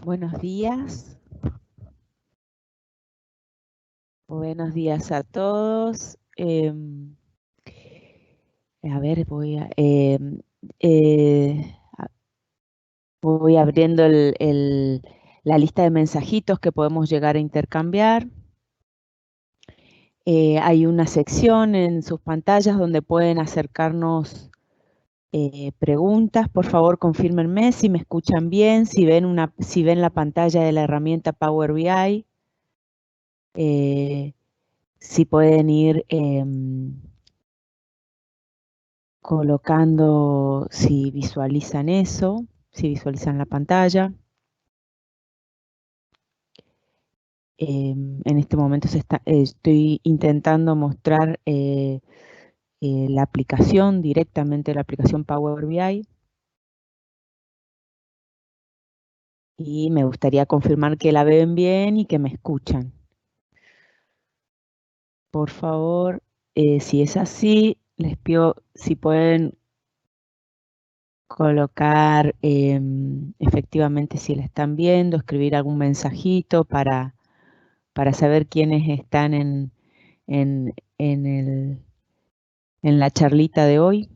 Buenos días. Buenos días a todos. A ver, voy abriendo la lista de mensajitos que podemos llegar a intercambiar. Hay una sección en sus pantallas donde pueden acercarnos preguntas. Por favor, confírmenme si me escuchan bien, si ven la pantalla de la herramienta Power BI. Si pueden ir colocando si visualizan eso, si visualizan la pantalla. En este momento estoy intentando mostrar la aplicación, directamente la aplicación Power BI. Y me gustaría confirmar que la ven bien y que me escuchan. Por favor, si es así, les pido si pueden colocar efectivamente si la están viendo, escribir algún mensajito para saber quiénes están en la charlita de hoy.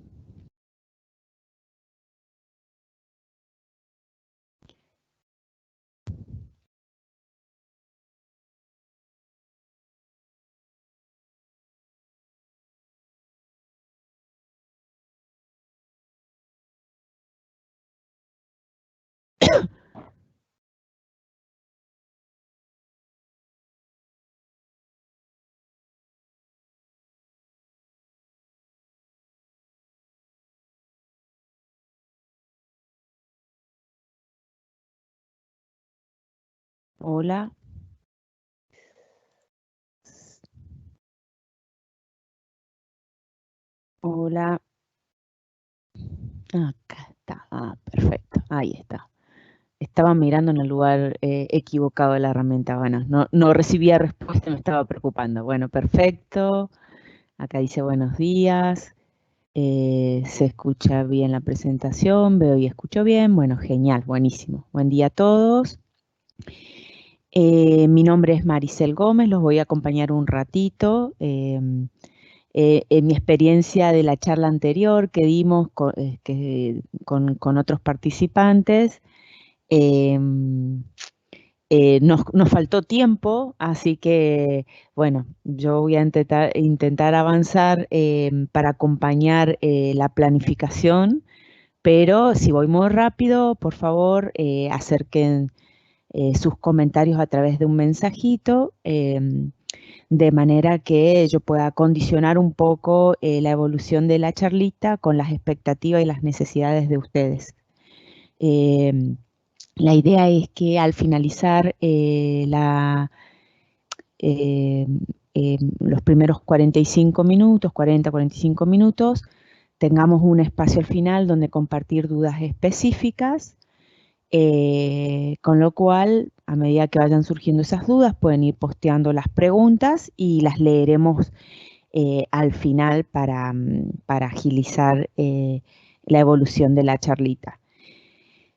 Hola. Hola. Acá está. Perfecto. Ahí está. Estaba mirando en el lugar equivocado de la herramienta. Bueno, no recibía respuesta, me estaba preocupando. Bueno, perfecto. Acá dice buenos días. Se escucha bien la presentación, veo y escucho bien. Bueno, genial, buenísimo. Buen día a todos. Mi nombre es Maricel Gómez, los voy a acompañar un ratito. En mi experiencia de la charla anterior que dimos con otros participantes, nos faltó tiempo, así que, bueno, yo voy a intentar avanzar para acompañar la planificación, pero si voy muy rápido, por favor, acerquen sus comentarios a través de un mensajito, de manera que yo pueda condicionar un poco la evolución de la charlita con las expectativas y las necesidades de ustedes. La idea es que al finalizar los primeros 45 minutos, 40-45 minutos, tengamos un espacio al final donde compartir dudas específicas, con lo cual, a medida que vayan surgiendo esas dudas, pueden ir posteando las preguntas y las leeremos al final para agilizar la evolución de la charlita.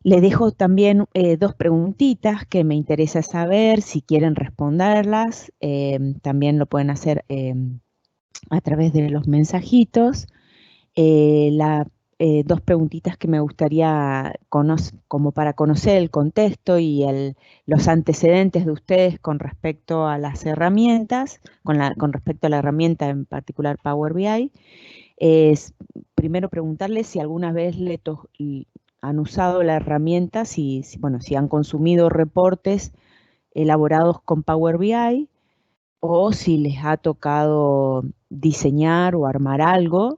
Le dejo también dos preguntitas que me interesa saber si quieren responderlas. También lo pueden hacer a través de los mensajitos. Dos preguntitas que me gustaría como para conocer el contexto y los antecedentes de ustedes con respecto a las herramientas, con respecto a la herramienta en particular Power BI. Es primero preguntarles si alguna vez han usado la herramienta, si han consumido reportes elaborados con Power BI o si les ha tocado diseñar o armar algo,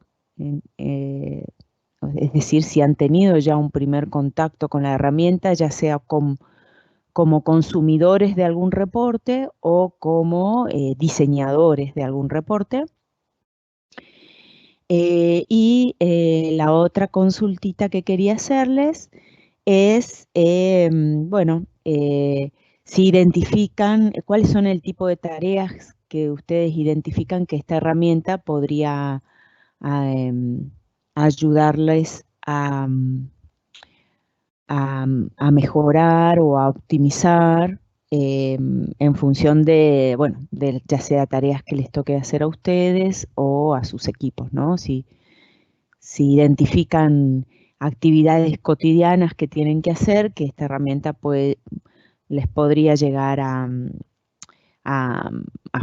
es decir, si han tenido ya un primer contacto con la herramienta, ya sea como consumidores de algún reporte o como diseñadores de algún reporte. La otra consultita que quería hacerles es, si identifican, cuáles son el tipo de tareas que ustedes identifican que esta herramienta podría ayudarles a mejorar o a optimizar en función de, bueno, ya sea tareas que les toque hacer a ustedes o a sus equipos, ¿no? Si identifican actividades cotidianas que tienen que hacer, que esta herramienta les podría llegar a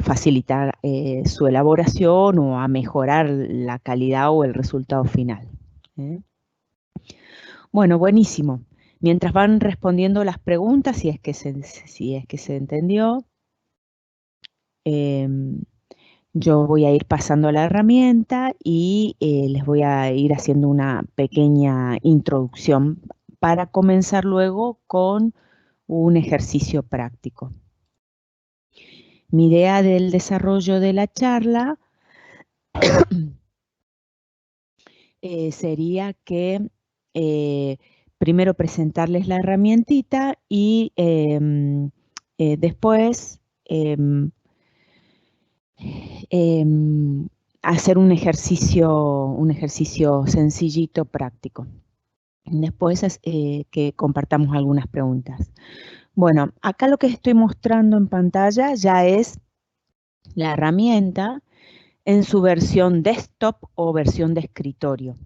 facilitar su elaboración o a mejorar la calidad o el resultado final. Bueno, buenísimo. Mientras van respondiendo las preguntas, si es que se entendió, yo voy a ir pasando la herramienta y les voy a ir haciendo una pequeña introducción para comenzar luego con un ejercicio práctico. Mi idea del desarrollo de la charla sería que primero presentarles la herramientita y después hacer un ejercicio sencillito, práctico. Después que compartamos algunas preguntas. Bueno, acá lo que estoy mostrando en pantalla ya es la herramienta en su versión desktop o versión de escritorio.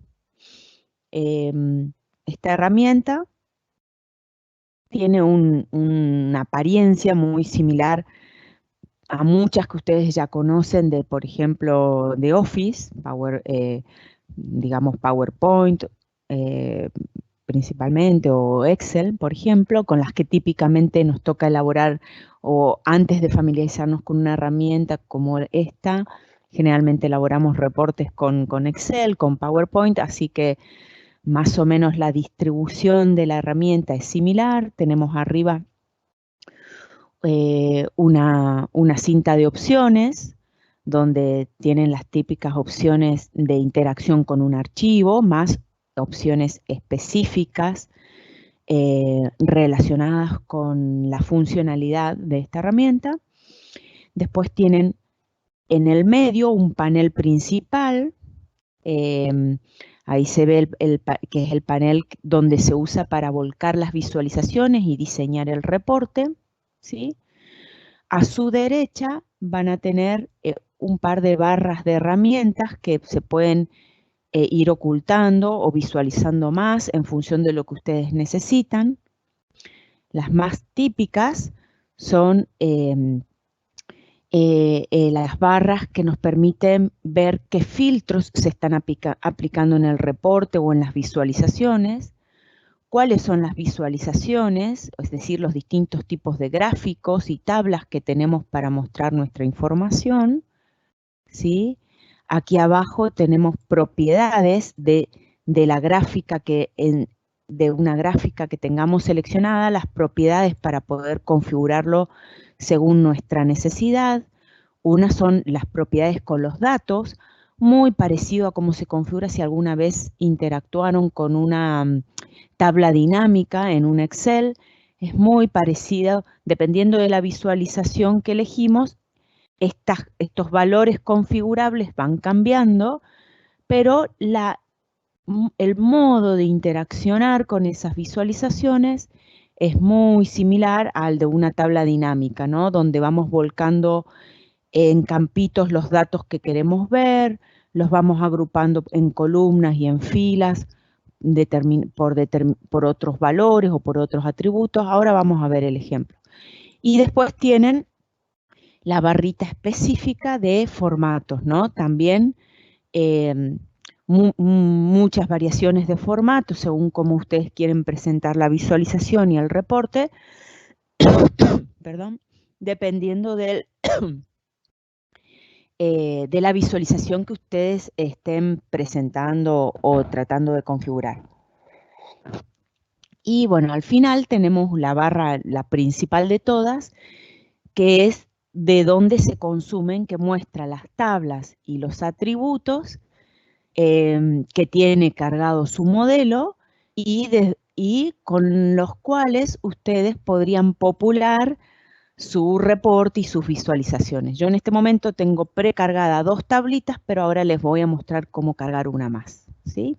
Esta herramienta tiene una apariencia muy similar a muchas que ustedes ya conocen de, por ejemplo, de Office, digamos PowerPoint principalmente, o Excel, por ejemplo, con las que típicamente nos toca elaborar, o antes de familiarizarnos con una herramienta como esta, generalmente elaboramos reportes con Excel, con PowerPoint, así que más o menos la distribución de la herramienta es similar. Tenemos arriba una cinta de opciones, donde tienen las típicas opciones de interacción con un archivo, más opciones específicas relacionadas con la funcionalidad de esta herramienta. Después tienen en el medio un panel principal, ahí se ve que es el panel donde se usa para volcar las visualizaciones y diseñar el reporte, ¿sí? A su derecha van a tener un par de barras de herramientas que se pueden ir ocultando o visualizando más en función de lo que ustedes necesitan. Las más típicas son las barras que nos permiten ver qué filtros se están aplicando en el reporte o en las visualizaciones, cuáles son las visualizaciones, es decir, los distintos tipos de gráficos y tablas que tenemos para mostrar nuestra información, ¿sí? Aquí abajo tenemos propiedades de la gráfica de una gráfica que tengamos seleccionada, las propiedades para poder configurarlo según nuestra necesidad. Unas son las propiedades con los datos, muy parecido a cómo se configura si alguna vez interactuaron con una tabla dinámica en un Excel. Es muy parecido, dependiendo de la visualización que elegimos, estos valores configurables van cambiando, pero el modo de interaccionar con esas visualizaciones es muy similar al de una tabla dinámica, ¿no? Donde vamos volcando en campitos los datos que queremos ver, los vamos agrupando en columnas y en filas por otros valores o por otros atributos. Ahora vamos a ver el ejemplo. Y después tienen la barrita específica de formatos, ¿no? También muchas variaciones de formato según cómo ustedes quieren presentar la visualización y el reporte, perdón, dependiendo de la visualización que ustedes estén presentando o tratando de configurar. Y bueno, al final tenemos la barra, la principal de todas, que es de dónde se consumen, que muestra las tablas y los atributos que tiene cargado su modelo y con los cuales ustedes podrían popular su reporte y sus visualizaciones. Yo en este momento tengo precargada 2 tablitas, pero ahora les voy a mostrar cómo cargar una más, ¿sí?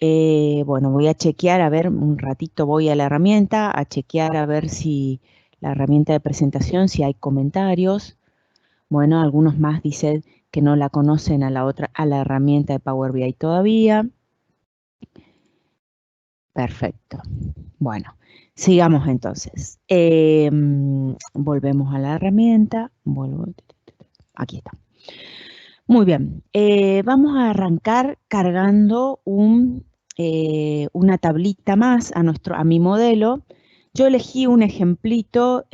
Bueno, voy a chequear, a ver, un ratito voy a la herramienta, a chequear a ver si la herramienta de presentación, si hay comentarios. Bueno, algunos más dicen que no la conocen a la herramienta de Power BI todavía. Perfecto. Bueno, sigamos entonces. Volvemos a la herramienta. Aquí está. Muy bien. Vamos a arrancar cargando una tablita más a mi modelo. Yo elegí un ejemplito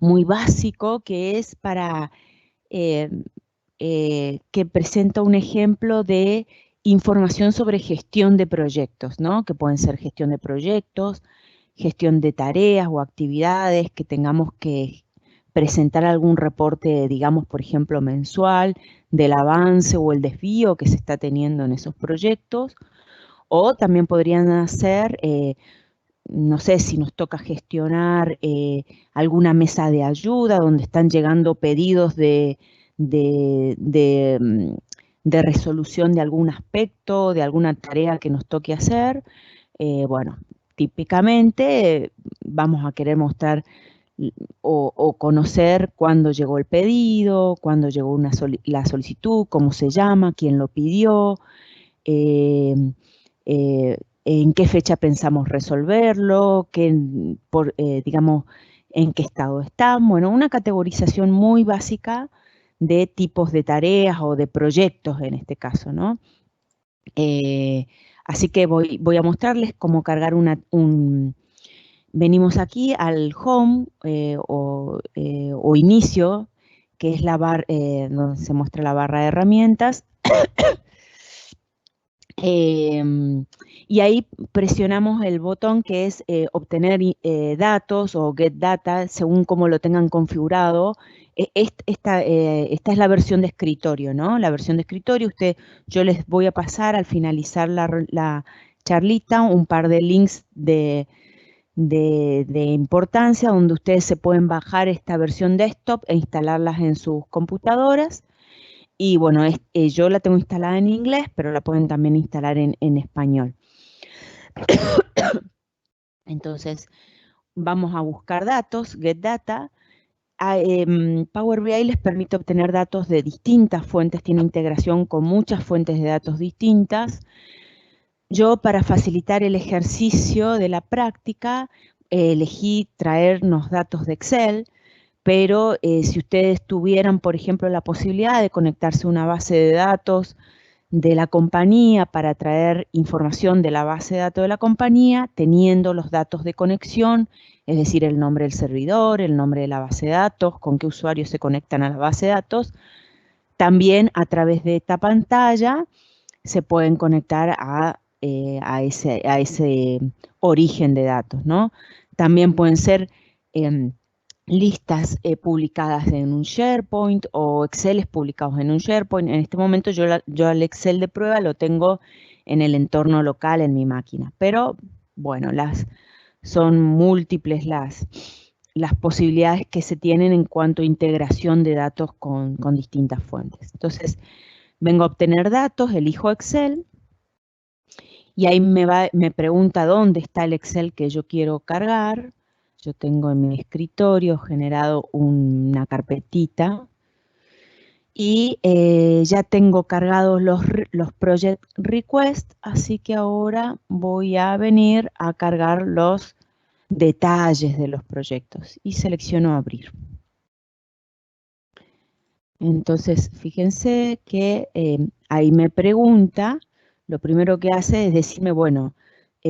muy básico que es para que presenta un ejemplo de información sobre gestión de proyectos, ¿no? Que pueden ser gestión de proyectos, gestión de tareas o actividades que tengamos que presentar algún reporte, digamos, por ejemplo, mensual del avance o el desvío que se está teniendo en esos proyectos. O también podrían ser, no sé, si nos toca gestionar alguna mesa de ayuda donde están llegando pedidos de resolución de algún aspecto, de alguna tarea que nos toque hacer. Bueno, típicamente vamos a querer mostrar o conocer cuándo llegó el pedido, cuándo llegó la solicitud, cómo se llama, quién lo pidió, en qué fecha pensamos resolverlo, digamos, en qué estado está. Bueno, una categorización muy básica de tipos de tareas o de proyectos en este caso, ¿no? Así que voy a mostrarles cómo cargar venimos aquí al home o inicio, que es donde se muestra la barra de herramientas. Y ahí presionamos el botón que es obtener datos o get data según como lo tengan configurado. Esta es la versión de escritorio, ¿no? La versión de escritorio, yo les voy a pasar al finalizar la charlita un par de links de importancia donde ustedes se pueden bajar esta versión desktop e instalarlas en sus computadoras. Y bueno, yo la tengo instalada en inglés, pero la pueden también instalar en español. Entonces, vamos a buscar datos, get data. Power BI les permite obtener datos de distintas fuentes, tiene integración con muchas fuentes de datos distintas. Yo, para facilitar el ejercicio de la práctica, elegí traernos datos de Excel, pero si ustedes tuvieran, por ejemplo, la posibilidad de conectarse a una base de datos de la compañía para traer información de la base de datos de la compañía, teniendo los datos de conexión, es decir, el nombre del servidor, el nombre de la base de datos, con qué usuarios se conectan a la base de datos, también a través de esta pantalla se pueden conectar a ese origen de datos, ¿no? También pueden ser listas publicadas en un SharePoint o Exceles publicados en un SharePoint. En este momento yo el Excel de prueba lo tengo en el entorno local en mi máquina, pero bueno, son múltiples las posibilidades que se tienen en cuanto a integración de datos con distintas fuentes. Entonces, vengo a obtener datos, elijo Excel, y ahí me pregunta dónde está el Excel que yo quiero cargar. Yo tengo en mi escritorio generado una carpetita y ya tengo cargados los project requests, así que ahora voy a venir a cargar los detalles de los proyectos y selecciono abrir. Entonces, fíjense que ahí me pregunta, lo primero que hace es decirme, bueno,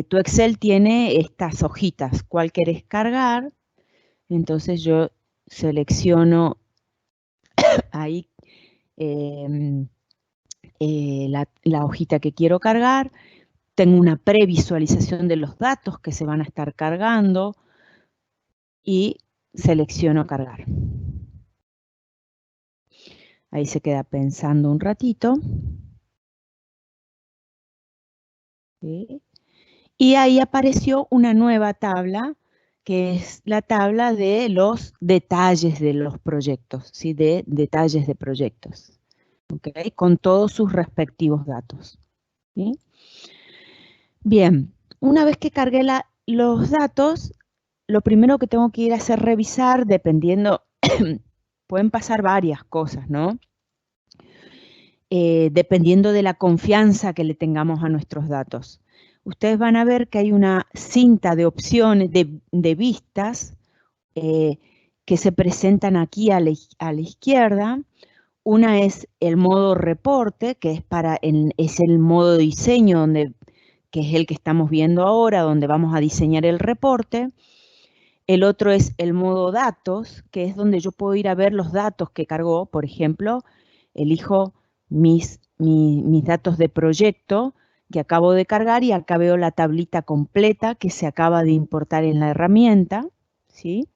tu Excel tiene estas hojitas, ¿cuál querés cargar? Entonces yo selecciono ahí la hojita que quiero cargar, tengo una previsualización de los datos que se van a estar cargando y selecciono cargar. Ahí se queda pensando un ratito. ¿Sí? Y ahí apareció una nueva tabla, que es la tabla de los detalles de los proyectos, ¿sí? De detalles de proyectos, ¿okay? Con todos sus respectivos datos, ¿sí? Bien, una vez que cargué los datos, lo primero que tengo que ir a hacer revisar, dependiendo, pueden pasar varias cosas, ¿no? Dependiendo de la confianza que le tengamos a nuestros datos. Ustedes van a ver que hay una cinta de opciones, de vistas, que se presentan aquí a la izquierda. Una es el modo reporte, que es el modo diseño, que es el que estamos viendo ahora, donde vamos a diseñar el reporte. El otro es el modo datos, que es donde yo puedo ir a ver los datos que cargó. Por ejemplo, elijo mis datos de proyecto que acabo de cargar y acá veo la tablita completa que se acaba de importar en la herramienta, ¿sí?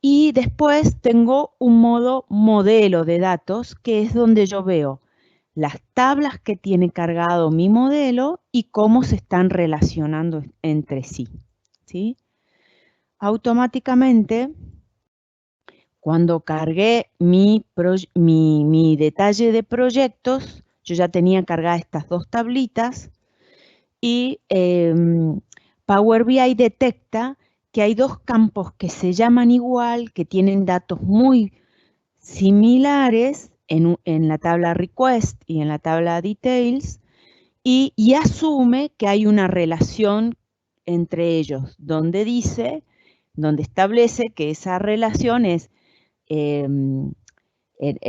Y después tengo un modo modelo de datos, que es donde yo veo las tablas que tiene cargado mi modelo y cómo se están relacionando entre sí, ¿sí? Automáticamente, cuando cargué mi detalle de proyectos, yo ya tenía cargadas estas dos tablitas y Power BI detecta que hay dos campos que se llaman igual, que tienen datos muy similares en la tabla Request y en la tabla Details, y asume que hay una relación entre ellos, donde establece que esa relación es, en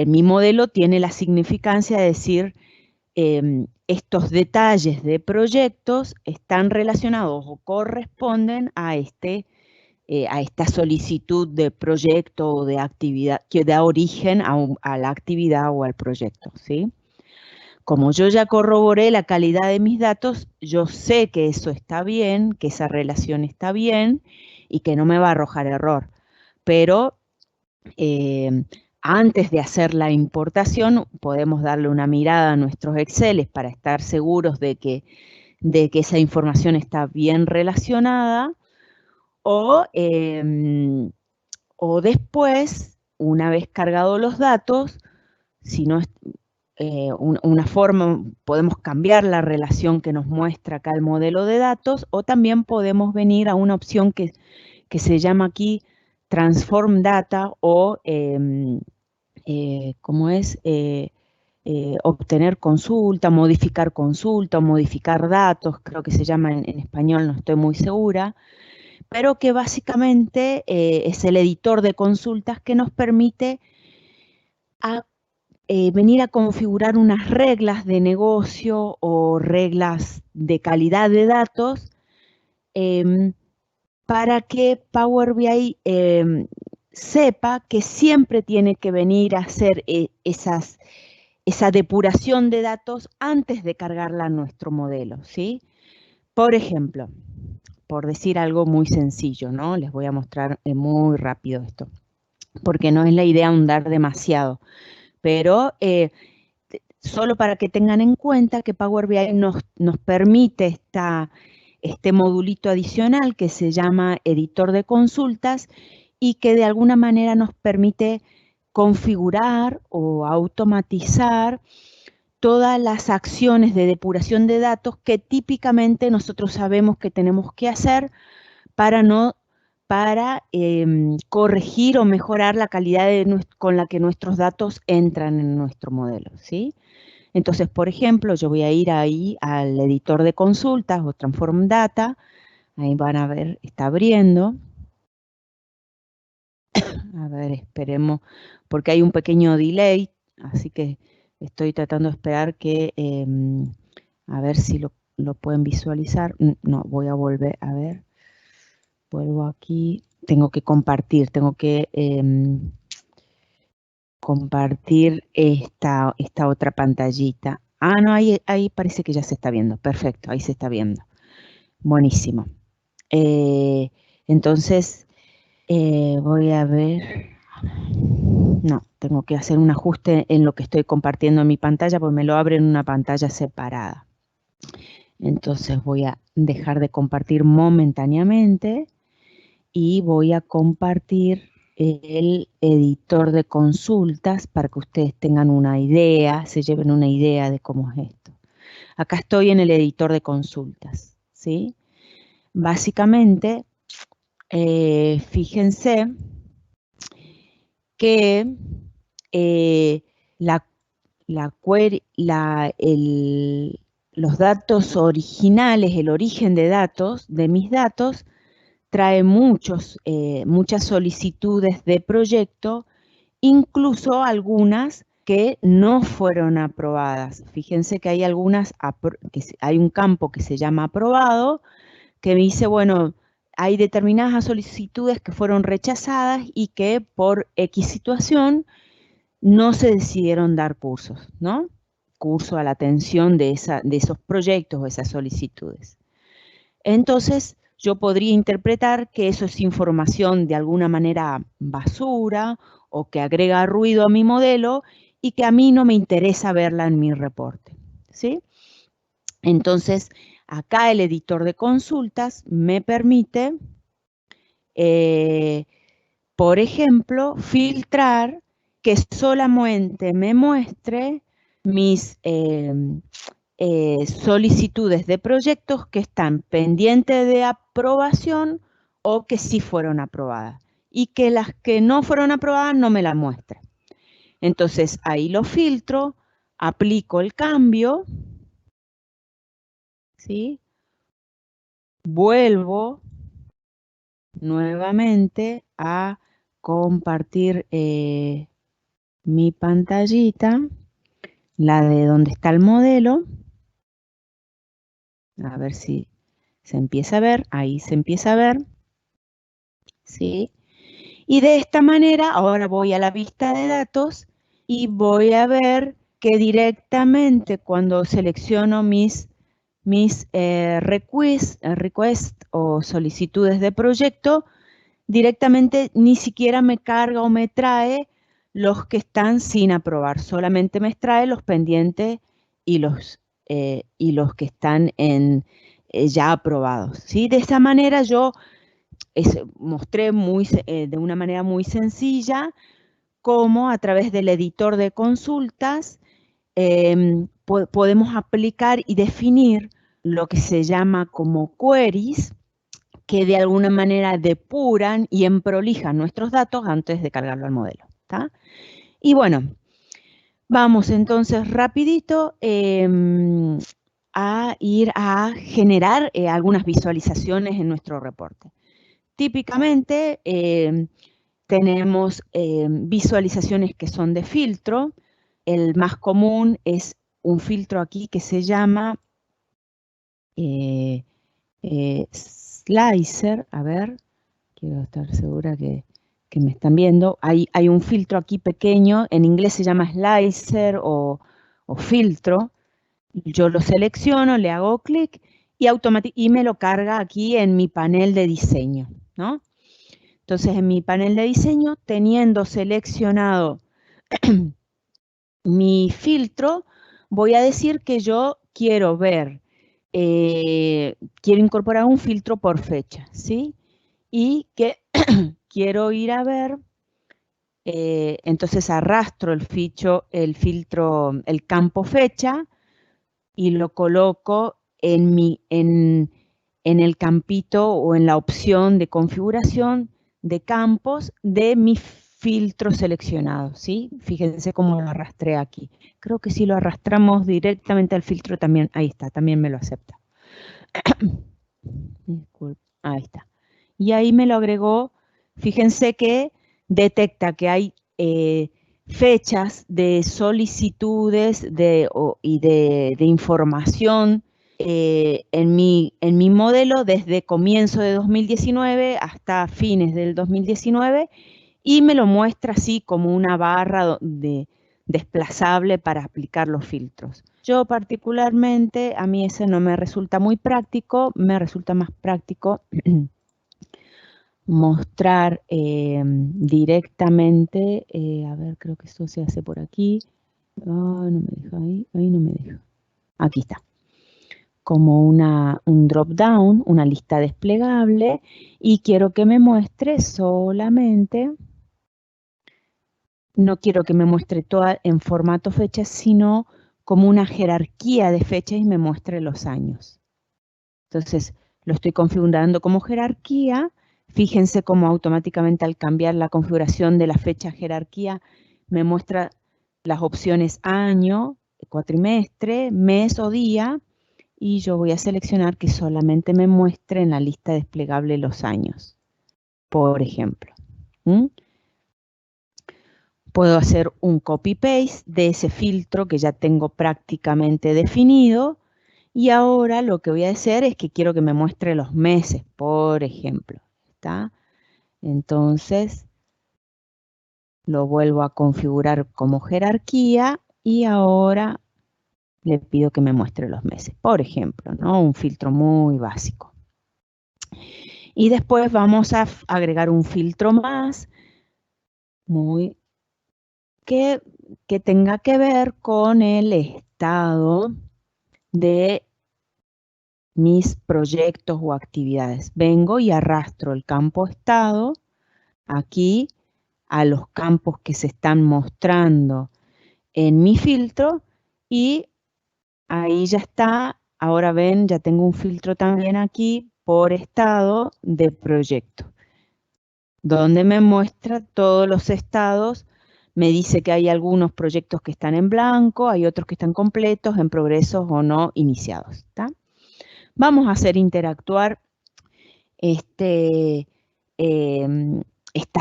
mi modelo tiene la significancia de decir, estos detalles de proyectos están relacionados o corresponden a esta solicitud de proyecto o de actividad que da origen a la actividad o al proyecto, ¿sí? Como yo ya corroboré la calidad de mis datos, yo sé que eso está bien, que esa relación está bien y que no me va a arrojar error. Pero antes de hacer la importación, podemos darle una mirada a nuestros Exceles para estar seguros de que esa información está bien relacionada, o después, una vez cargados los datos, si no es una forma, podemos cambiar la relación que nos muestra acá el modelo de datos, o también podemos venir a una opción que se llama aquí Transform Data, o ¿cómo es? Obtener consulta, o modificar datos, creo que se llama en español, no estoy muy segura, pero que básicamente es el editor de consultas que nos permite venir a configurar unas reglas de negocio o reglas de calidad de datos para que Power BI sepa que siempre tiene que venir a hacer esa depuración de datos antes de cargarla a nuestro modelo, ¿sí? Por ejemplo, por decir algo muy sencillo, ¿no? Les voy a mostrar muy rápido esto, porque no es la idea ahondar demasiado, pero solo para que tengan en cuenta que Power BI nos permite este modulito adicional que se llama editor de consultas y que de alguna manera nos permite configurar o automatizar todas las acciones de depuración de datos que típicamente nosotros sabemos que tenemos que hacer para corregir o mejorar la calidad con la que nuestros datos entran en nuestro modelo, ¿sí? Entonces, por ejemplo, yo voy a ir ahí al editor de consultas o Transform Data. Ahí van a ver, está abriendo. A ver, esperemos, porque hay un pequeño delay, así que estoy tratando de esperar que, a ver si lo pueden visualizar. No, voy a volver, a ver. Vuelvo aquí, tengo que compartir, tengo que compartir esta otra pantallita. Ah, no, ahí parece que ya se está viendo. Perfecto, ahí se está viendo. Buenísimo. Entonces, voy a ver. No, tengo que hacer un ajuste en lo que estoy compartiendo en mi pantalla porque me lo abre en una pantalla separada. Entonces voy a dejar de compartir momentáneamente y voy a compartir el editor de consultas para que ustedes tengan una idea, se lleven una idea de cómo es esto. Acá estoy en el editor de consultas, ¿sí? Básicamente, fíjense que los datos originales, el origen de datos, de mis datos, trae muchas solicitudes de proyecto, incluso algunas que no fueron aprobadas. Fíjense que hay hay un campo que se llama aprobado, que me dice, bueno, hay determinadas solicitudes que fueron rechazadas y que por X situación no se decidieron dar cursos, ¿no? Curso a la atención de esos proyectos o esas solicitudes. Entonces, yo podría interpretar que eso es información de alguna manera basura o que agrega ruido a mi modelo y que a mí no me interesa verla en mi reporte, ¿sí? Entonces, acá el editor de consultas me permite, por ejemplo, filtrar que solamente me muestre mis solicitudes de proyectos que están pendientes de aprobación o que sí fueron aprobadas y que las que no fueron aprobadas no me las muestre. Entonces ahí lo filtro, aplico el cambio, ¿sí? Vuelvo nuevamente a compartir mi pantallita, la de donde está el modelo. A ver si se empieza a ver, ahí se empieza a ver, ¿sí? Y de esta manera, ahora voy a la vista de datos y voy a ver que directamente cuando selecciono mis requests o solicitudes de proyecto, directamente ni siquiera me carga o me trae los que están sin aprobar, solamente me trae los pendientes y los que están ya aprobados, ¿sí? De esa manera yo mostré de una manera muy sencilla cómo a través del editor de consultas podemos aplicar y definir lo que se llama como queries, que de alguna manera depuran y emprolijan nuestros datos antes de cargarlo al modelo, ¿tá? Y bueno, vamos entonces rapidito a ir a generar algunas visualizaciones en nuestro reporte. Típicamente tenemos visualizaciones que son de filtro. El más común es un filtro aquí que se llama Slicer. A ver, quiero estar segura que me están viendo. Hay un filtro aquí pequeño, en inglés se llama Slicer o filtro. Yo lo selecciono, le hago clic y me lo carga aquí en mi panel de diseño, ¿no? Entonces, en mi panel de diseño, teniendo seleccionado mi filtro, voy a decir que yo quiero ver, quiero incorporar un filtro por fecha, ¿sí? Y que quiero ir a ver, entonces arrastro el filtro, el campo fecha y lo coloco en el campito o en la opción de configuración de campos de mi filtro seleccionado, ¿sí? Fíjense cómo lo arrastré aquí. Creo que si lo arrastramos directamente al filtro también, ahí está, también me lo acepta. Ahí está. Y ahí me lo agregó, fíjense que detecta que hay fechas de solicitudes y de información en mi modelo desde comienzo de 2019 hasta fines del 2019 y me lo muestra así como una barra desplazable para aplicar los filtros. Yo particularmente, a mí ese no me resulta muy práctico, me resulta más práctico mostrar directamente, a ver, creo que eso se hace por aquí. No me deja ahí no me deja. Aquí está. Como un drop down, una lista desplegable, y quiero que me muestre solamente, no quiero que me muestre toda en formato fecha, sino como una jerarquía de fechas y me muestre los años. Entonces, lo estoy configurando como jerarquía. Fíjense cómo automáticamente al cambiar la configuración de la fecha jerarquía me muestra las opciones año, cuatrimestre, mes o día, y yo voy a seleccionar que solamente me muestre en la lista desplegable los años, por ejemplo. Puedo hacer un copy-paste de ese filtro que ya tengo prácticamente definido, y ahora lo que voy a hacer es que quiero que me muestre los meses, por ejemplo. ¿Está? Entonces, lo vuelvo a configurar como jerarquía y ahora le pido que me muestre los meses, por ejemplo, ¿no? Un filtro muy básico. Y después vamos a agregar un filtro más que tenga que ver con el estado de mis proyectos o actividades. Vengo y arrastro el campo estado aquí a los campos que se están mostrando en mi filtro y ahí ya está. Ahora ven, ya tengo un filtro también aquí por estado de proyecto, donde me muestra todos los estados. Me dice que hay algunos proyectos que están en blanco, hay otros que están completos, en progresos o no iniciados. ¿Está? Vamos a hacer interactuar esta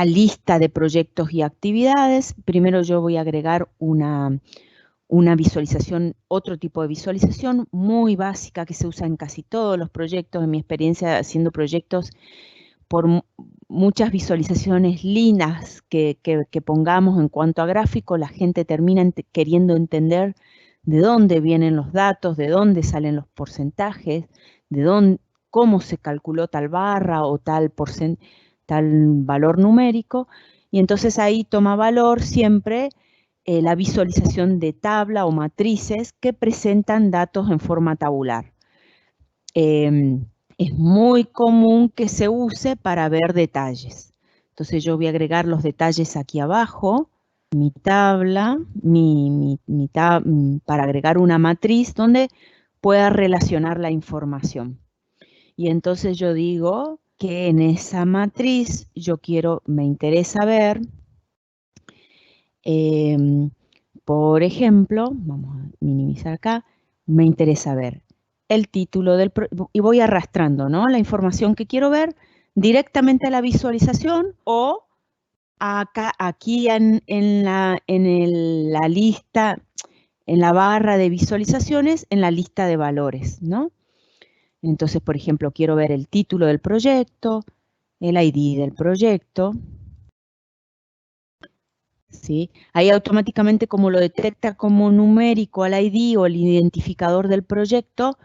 lista de proyectos y actividades. Primero yo voy a agregar una visualización, otro tipo de visualización muy básica que se usa en casi todos los proyectos. En mi experiencia haciendo proyectos, por muchas visualizaciones lindas que pongamos en cuanto a gráfico, la gente termina queriendo entender de dónde vienen los datos, de dónde salen los porcentajes, cómo se calculó tal barra o tal valor numérico, y entonces ahí toma valor siempre la visualización de tabla o matrices que presentan datos en forma tabular. Es muy común que se use para ver detalles. Entonces yo voy a agregar los detalles aquí abajo, mi tabla, para agregar una matriz donde pueda relacionar la información. Y entonces yo digo que en esa matriz me interesa ver, por ejemplo, vamos a minimizar acá, me interesa ver el título del proyecto, y voy arrastrando, ¿no?, la información que quiero ver directamente a la visualización o acá, aquí en la lista, en la barra de visualizaciones, en la lista de valores, ¿no? Entonces, por ejemplo, quiero ver el título del proyecto, el ID del proyecto, ¿sí? Ahí automáticamente, como lo detecta como numérico al ID o el identificador del proyecto,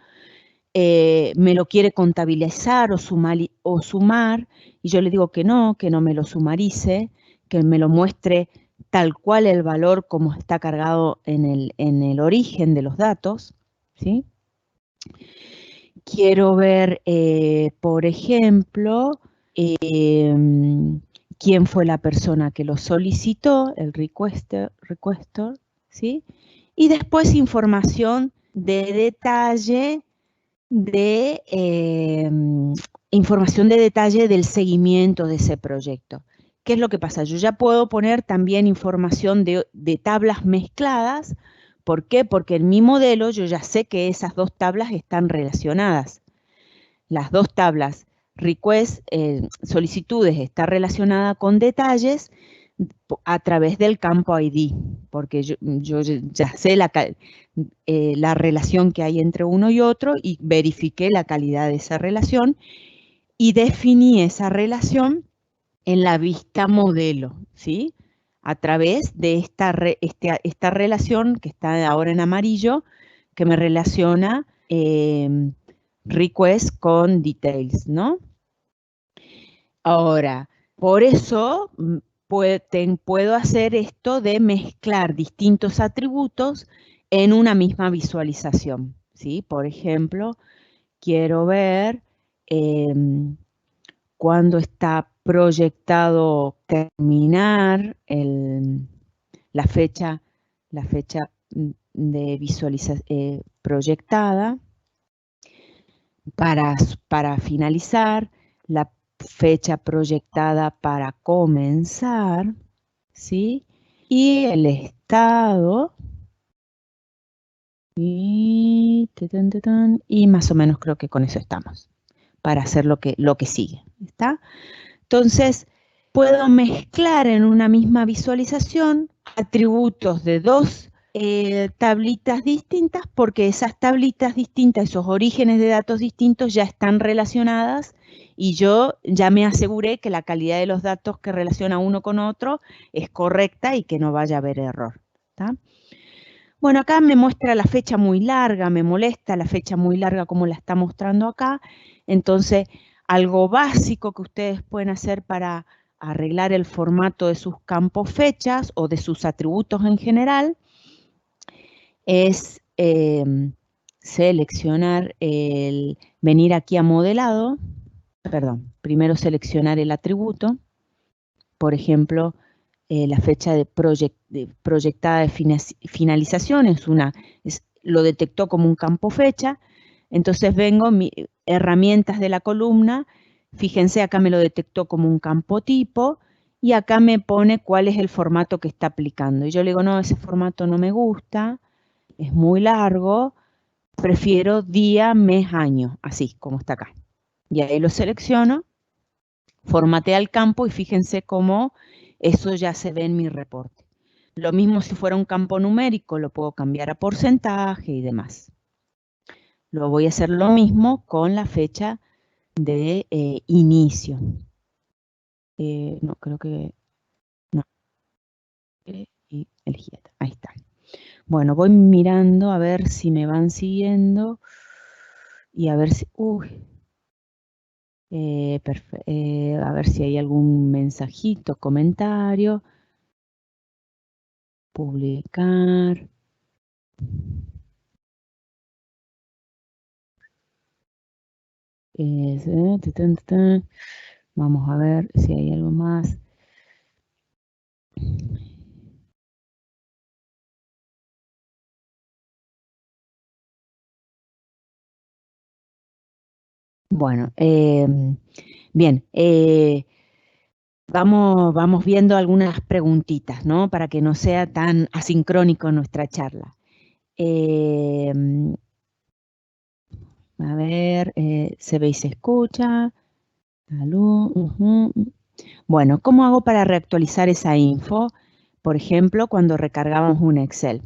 me lo quiere contabilizar o sumar, y yo le digo que no me lo sumarice, que me lo muestre tal cual el valor como está cargado en el origen de los datos, ¿sí? Quiero ver, por ejemplo, quién fue la persona que lo solicitó, el requester, ¿sí? Y después información de detalle del seguimiento de ese proyecto. ¿Qué es lo que pasa? Yo ya puedo poner también información de tablas mezcladas. ¿Por qué? Porque en mi modelo yo ya sé que esas dos tablas están relacionadas. Las dos tablas, solicitudes, está relacionada con detalles a través del campo ID, porque yo ya sé la relación que hay entre uno y otro y verifiqué la calidad de esa relación y definí esa relación en la vista modelo, ¿sí? A través de esta relación que está ahora en amarillo, que me relaciona request con details, ¿no? Ahora, por eso puedo hacer esto de mezclar distintos atributos en una misma visualización, ¿sí? Por ejemplo, quiero ver cuándo está proyectado terminar la fecha de visualización proyectada para finalizar, la fecha proyectada para comenzar, ¿sí? Y el estado, y más o menos creo que con eso estamos, para hacer lo que sigue, ¿está? Entonces, puedo mezclar en una misma visualización atributos de dos tablitas distintas, porque esas tablitas distintas, esos orígenes de datos distintos ya están relacionadas y yo ya me aseguré que la calidad de los datos que relaciona uno con otro es correcta y que no vaya a haber error, ¿está? Bueno, acá me muestra la fecha muy larga, me molesta la fecha muy larga como la está mostrando acá. Entonces, algo básico que ustedes pueden hacer para arreglar el formato de sus campos fechas o de sus atributos en general es seleccionar venir aquí a modelado, perdón, primero seleccionar el atributo, por ejemplo, la fecha de proyectada de finalización lo detectó como un campo fecha, entonces vengo, herramientas de la columna, fíjense acá me lo detectó como un campo tipo y acá me pone cuál es el formato que está aplicando. Y yo le digo, no, ese formato no me gusta, es muy largo, prefiero día, mes, año, así como está acá. Y ahí lo selecciono, formatea el campo y fíjense cómo eso ya se ve en mi reporte. Lo mismo si fuera un campo numérico, lo puedo cambiar a porcentaje y demás. Lo voy a hacer lo mismo con la fecha de inicio. No, creo que no. Y elegí esta. Ahí está. Bueno, voy mirando a ver si me van siguiendo y a ver si... a ver si hay algún mensajito, comentario. Publicar. Vamos a ver si hay algo más. Bueno, bien, vamos viendo algunas preguntitas, ¿no? Para que no sea tan asincrónico nuestra charla. A ver, se ve y se escucha. Bueno, ¿cómo hago para reactualizar esa info? Por ejemplo, cuando recargamos un Excel.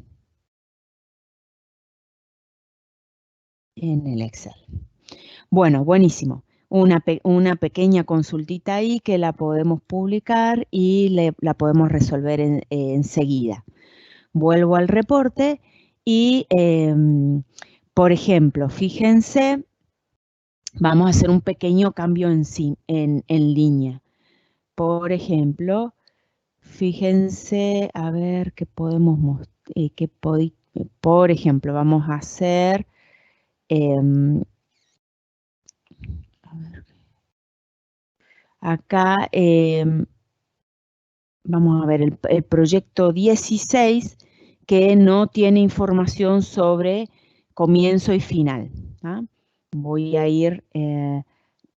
En el Excel. Bueno, buenísimo. Una pequeña consultita ahí que la podemos publicar y la podemos resolver enseguida. Vuelvo al reporte y, por ejemplo, fíjense, vamos a hacer un pequeño cambio en línea. Por ejemplo, fíjense, a ver qué podemos mostrar. Por ejemplo, vamos a hacer... a ver. Acá vamos a ver el proyecto 16 que no tiene información sobre comienzo y final. ¿Ah? Voy a ir,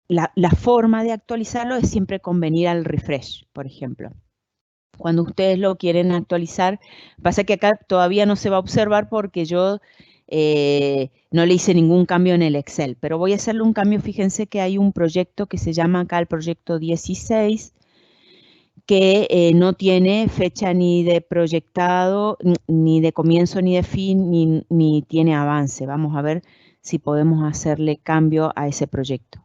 la forma de actualizarlo es siempre con venir al refresh, por ejemplo. Cuando ustedes lo quieren actualizar, pasa que acá todavía no se va a observar porque yo no le hice ningún cambio en el Excel, pero voy a hacerle un cambio. Fíjense que hay un proyecto que se llama acá el proyecto 16, que no tiene fecha ni de proyectado, ni de comienzo, ni de fin, ni tiene avance. Vamos a ver si podemos hacerle cambio a ese proyecto.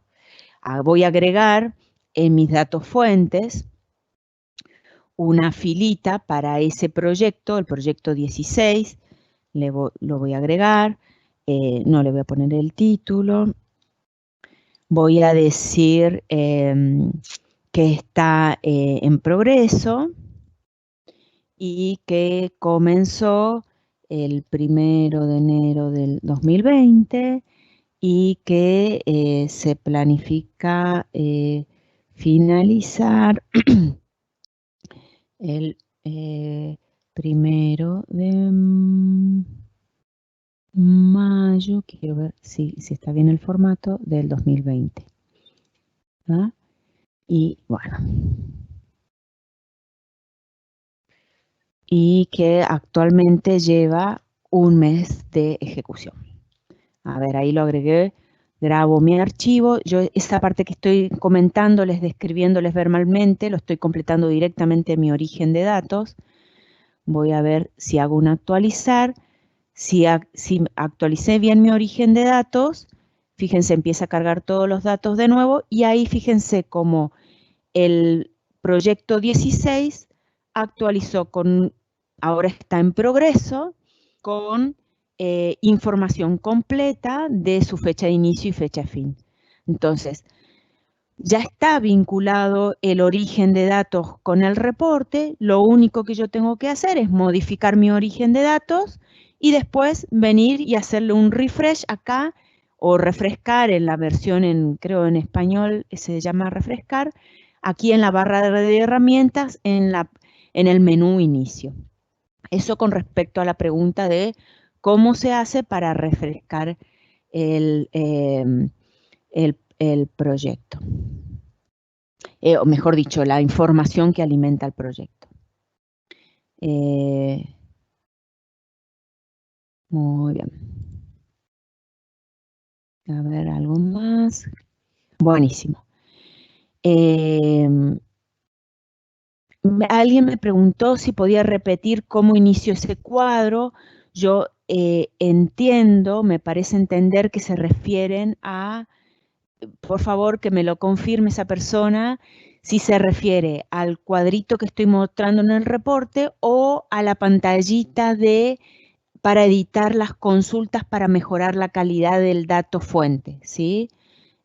Voy a agregar en mis datos fuentes una filita para ese proyecto, el proyecto 16, lo voy a agregar, no le voy a poner el título, voy a decir que está en progreso y que comenzó el 1 de enero del 2020 y que se planifica finalizar el 1 de mayo, quiero ver si está bien el formato, del 2020. ¿Ah? Y bueno. Y que actualmente lleva un mes de ejecución. A ver, ahí lo agregué, grabo mi archivo. Yo esta parte que estoy comentándoles, describiéndoles verbalmente, lo estoy completando directamente en mi origen de datos. Voy a ver si hago un actualizar. Si actualicé bien mi origen de datos, fíjense, empieza a cargar todos los datos de nuevo y ahí fíjense cómo el proyecto 16 actualizó ahora está en progreso, con información completa de su fecha de inicio y fecha de fin. Entonces, ya está vinculado el origen de datos con el reporte, lo único que yo tengo que hacer es modificar mi origen de datos y después venir y hacerle un refresh acá o refrescar en la versión, creo en español se llama refrescar, aquí en la barra de herramientas en el menú inicio. Eso con respecto a la pregunta de cómo se hace para refrescar el proyecto. O mejor dicho, la información que alimenta el proyecto. Muy bien. A ver, algo más. Buenísimo. Alguien me preguntó si podía repetir cómo inició ese cuadro. Yo entiendo, me parece entender que se refieren a, por favor, que me lo confirme esa persona, si se refiere al cuadrito que estoy mostrando en el reporte o a la pantallita para editar las consultas para mejorar la calidad del dato fuente, ¿sí?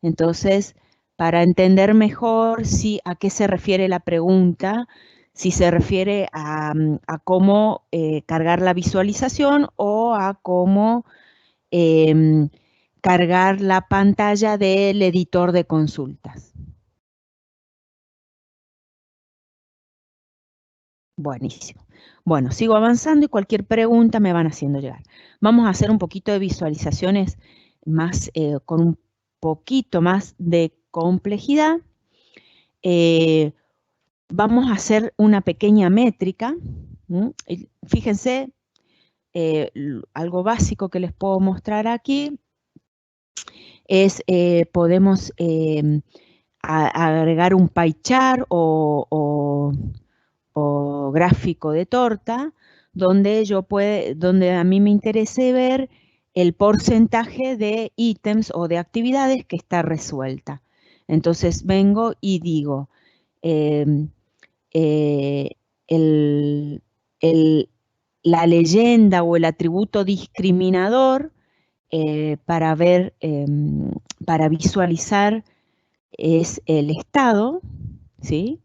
Entonces, para entender mejor a qué se refiere la pregunta, si se refiere a cómo cargar la visualización o a cómo cargar la pantalla del editor de consultas. Buenísimo. Bueno, sigo avanzando y cualquier pregunta me van haciendo llegar. Vamos a hacer un poquito de visualizaciones más, con un poquito más de complejidad. Vamos a hacer una pequeña métrica. Fíjense, algo básico que les puedo mostrar aquí es, podemos agregar un pie chart o gráfico de torta, donde a mí me interese ver el porcentaje de ítems o de actividades que está resuelta. Entonces vengo y digo, la leyenda o el atributo discriminador para visualizar es el estado, ¿sí?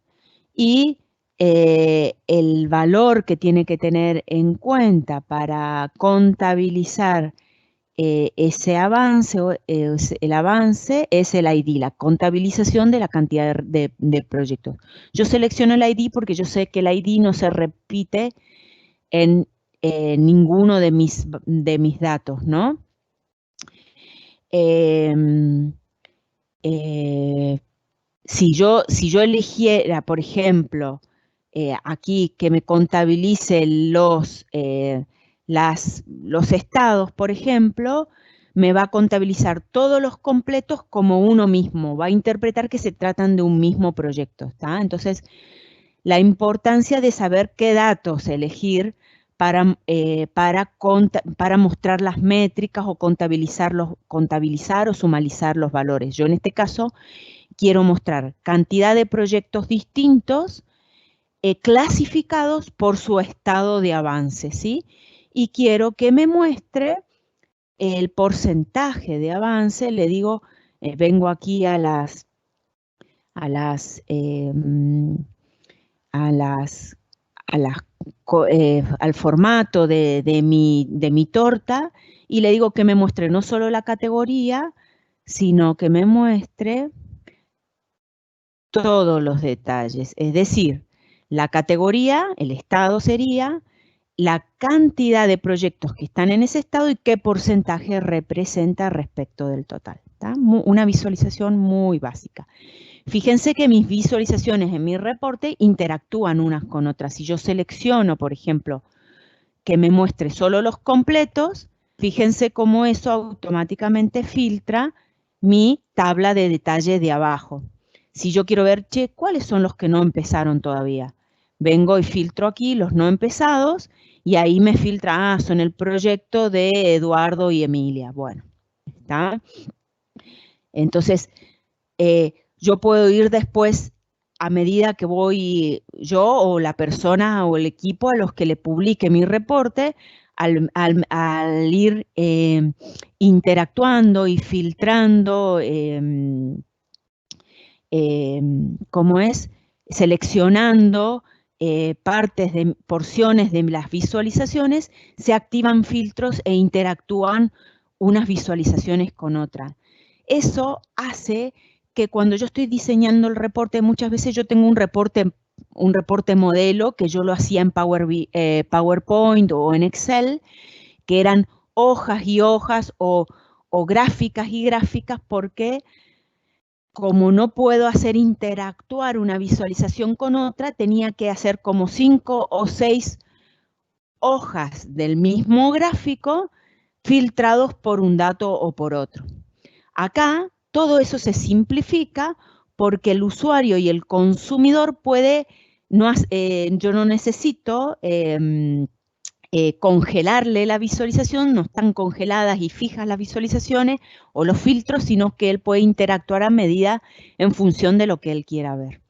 Y el valor que tiene que tener en cuenta para contabilizar ese avance, el avance es el ID, la contabilización de la cantidad de proyectos. Yo selecciono el ID porque yo sé que el ID no se repite en ninguno de mis datos, ¿no? Si yo eligiera, por ejemplo, aquí que me contabilice los estados, por ejemplo, me va a contabilizar todos los completos como uno mismo, va a interpretar que se tratan de un mismo proyecto, ¿está? Entonces, la importancia de saber qué datos elegir para mostrar las métricas o contabilizar o sumalizar los valores. Yo en este caso quiero mostrar cantidad de proyectos distintos clasificados por su estado de avance, ¿sí? Y quiero que me muestre el porcentaje de avance. Le digo, vengo aquí al formato de mi torta y le digo que me muestre no solo la categoría, sino que me muestre todos los detalles. Es decir, la categoría, el estado sería la cantidad de proyectos que están en ese estado y qué porcentaje representa respecto del total. ¿Tá? Una visualización muy básica. Fíjense que mis visualizaciones en mi reporte interactúan unas con otras. Si yo selecciono, por ejemplo, que me muestre solo los completos, fíjense cómo eso automáticamente filtra mi tabla de detalle de abajo. Si yo quiero ver, che, ¿cuáles son los que no empezaron todavía? Vengo y filtro aquí los no empezados y ahí me filtra, son el proyecto de Eduardo y Emilia. Bueno, ¿está? Entonces, yo puedo ir después, a medida que voy yo o la persona o el equipo a los que le publique mi reporte, al ir interactuando y filtrando, ¿cómo es? Seleccionando porciones de las visualizaciones, se activan filtros e interactúan unas visualizaciones con otras. Eso hace que cuando yo estoy diseñando el reporte, muchas veces yo tengo un reporte modelo que yo lo hacía en PowerPoint o en Excel, que eran hojas y hojas o gráficas y gráficas, porque como no puedo hacer interactuar una visualización con otra, tenía que hacer como 5 o 6 hojas del mismo gráfico filtrados por un dato o por otro. Acá todo eso se simplifica porque el usuario y el consumidor puede, yo no necesito congelarle la visualización, no están congeladas y fijas las visualizaciones o los filtros, sino que él puede interactuar a medida en función de lo que él quiera ver.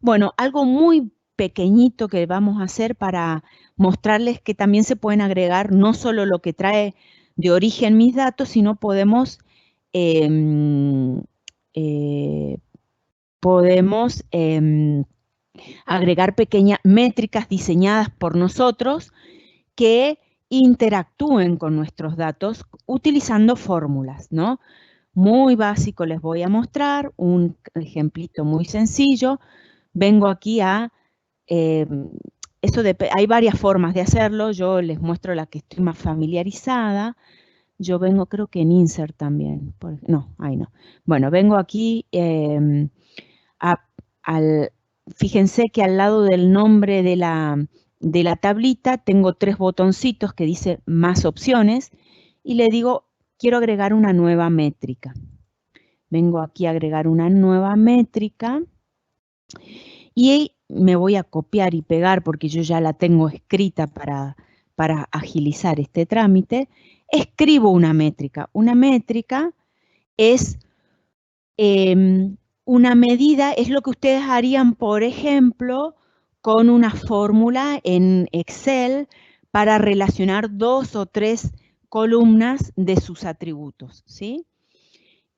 Bueno, algo muy pequeñito que vamos a hacer para mostrarles que también se pueden agregar no solo lo que trae de origen mis datos, sino podemos agregar pequeñas métricas diseñadas por nosotros que interactúen con nuestros datos utilizando fórmulas, ¿no? Muy básico, les voy a mostrar un ejemplito muy sencillo. Vengo aquí a... hay varias formas de hacerlo, yo les muestro la que estoy más familiarizada. Yo vengo, creo que en Insert también. No, ahí no. Bueno, vengo aquí fíjense que al lado del nombre de la tablita tengo 3 botoncitos que dice más opciones y le digo, quiero agregar una nueva métrica. Vengo aquí a agregar una nueva métrica y me voy a copiar y pegar porque yo ya la tengo escrita para agilizar este trámite. Escribo una métrica. Una métrica es una medida, es lo que ustedes harían, por ejemplo, con una fórmula en Excel para relacionar 2 o 3 columnas de sus atributos, ¿sí?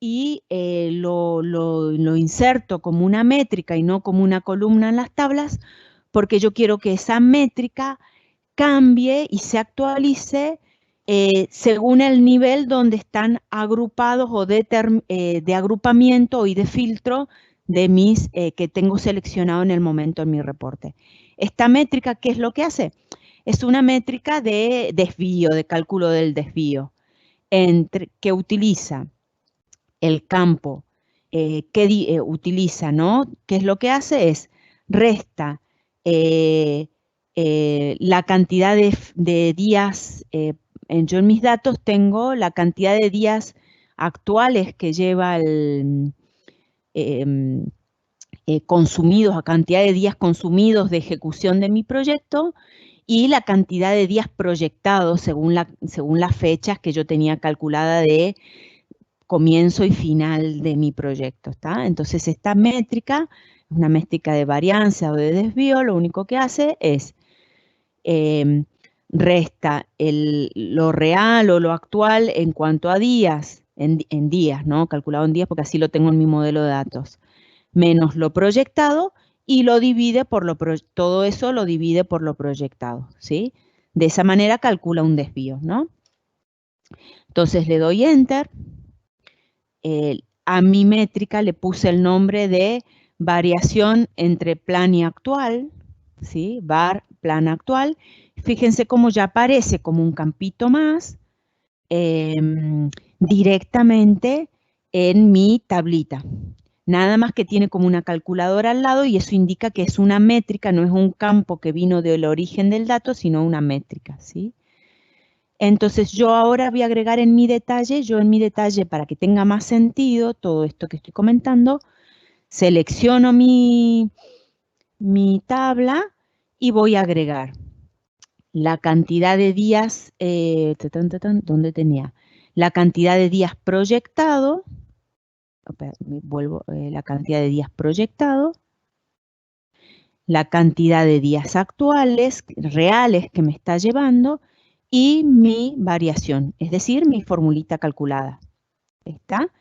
Y lo inserto como una métrica y no como una columna en las tablas, porque yo quiero que esa métrica cambie y se actualice según el nivel donde están agrupados o de agrupamiento y de filtro de mis que tengo seleccionado en el momento en mi reporte. Esta métrica, ¿qué es lo que hace? Es una métrica de desvío, de cálculo del desvío, que utiliza el campo que utiliza, ¿no? ¿Qué es lo que hace? Es resta la cantidad de días, yo en mis datos tengo la cantidad de días actuales que lleva el consumidos, a cantidad de días consumidos de ejecución de mi proyecto y la cantidad de días proyectados según las fechas que yo tenía calculada de comienzo y final de mi proyecto, ¿está? Entonces esta métrica, una métrica de varianza o de desvío, lo único que hace es resta lo real o lo actual en cuanto a días, en días, ¿no? Calculado en días porque así lo tengo en mi modelo de datos, menos lo proyectado y lo divide por todo eso lo divide por lo proyectado, ¿sí? De esa manera calcula un desvío, ¿no? Entonces le doy Enter. A mi métrica le puse el nombre de variación entre plan y actual, ¿sí? Var, plan actual. Fíjense cómo ya aparece como un campito más directamente en mi tablita. Nada más que tiene como una calculadora al lado y eso indica que es una métrica, no es un campo que vino del origen del dato, sino una métrica, ¿sí? Entonces yo ahora voy a agregar en mi detalle, para que tenga más sentido todo esto que estoy comentando, selecciono mi tabla y voy a agregar la cantidad de días, ¿dónde tenía? La cantidad de días proyectado, vuelvo, la cantidad de días proyectado, la cantidad de días actuales, reales que me está llevando, y mi variación, es decir, mi formulita calculada. ¿Está?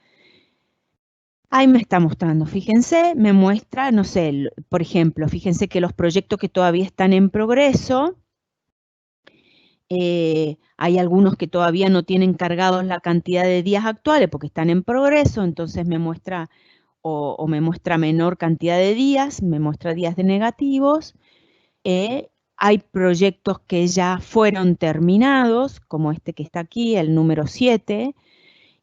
Ahí me está mostrando, fíjense, me muestra, no sé, por ejemplo, fíjense que los proyectos que todavía están en progreso, hay algunos que todavía no tienen cargados la cantidad de días actuales porque están en progreso, entonces me muestra o me muestra menor cantidad de días, me muestra días de negativos. Hay proyectos que ya fueron terminados, como este que está aquí, el número 7,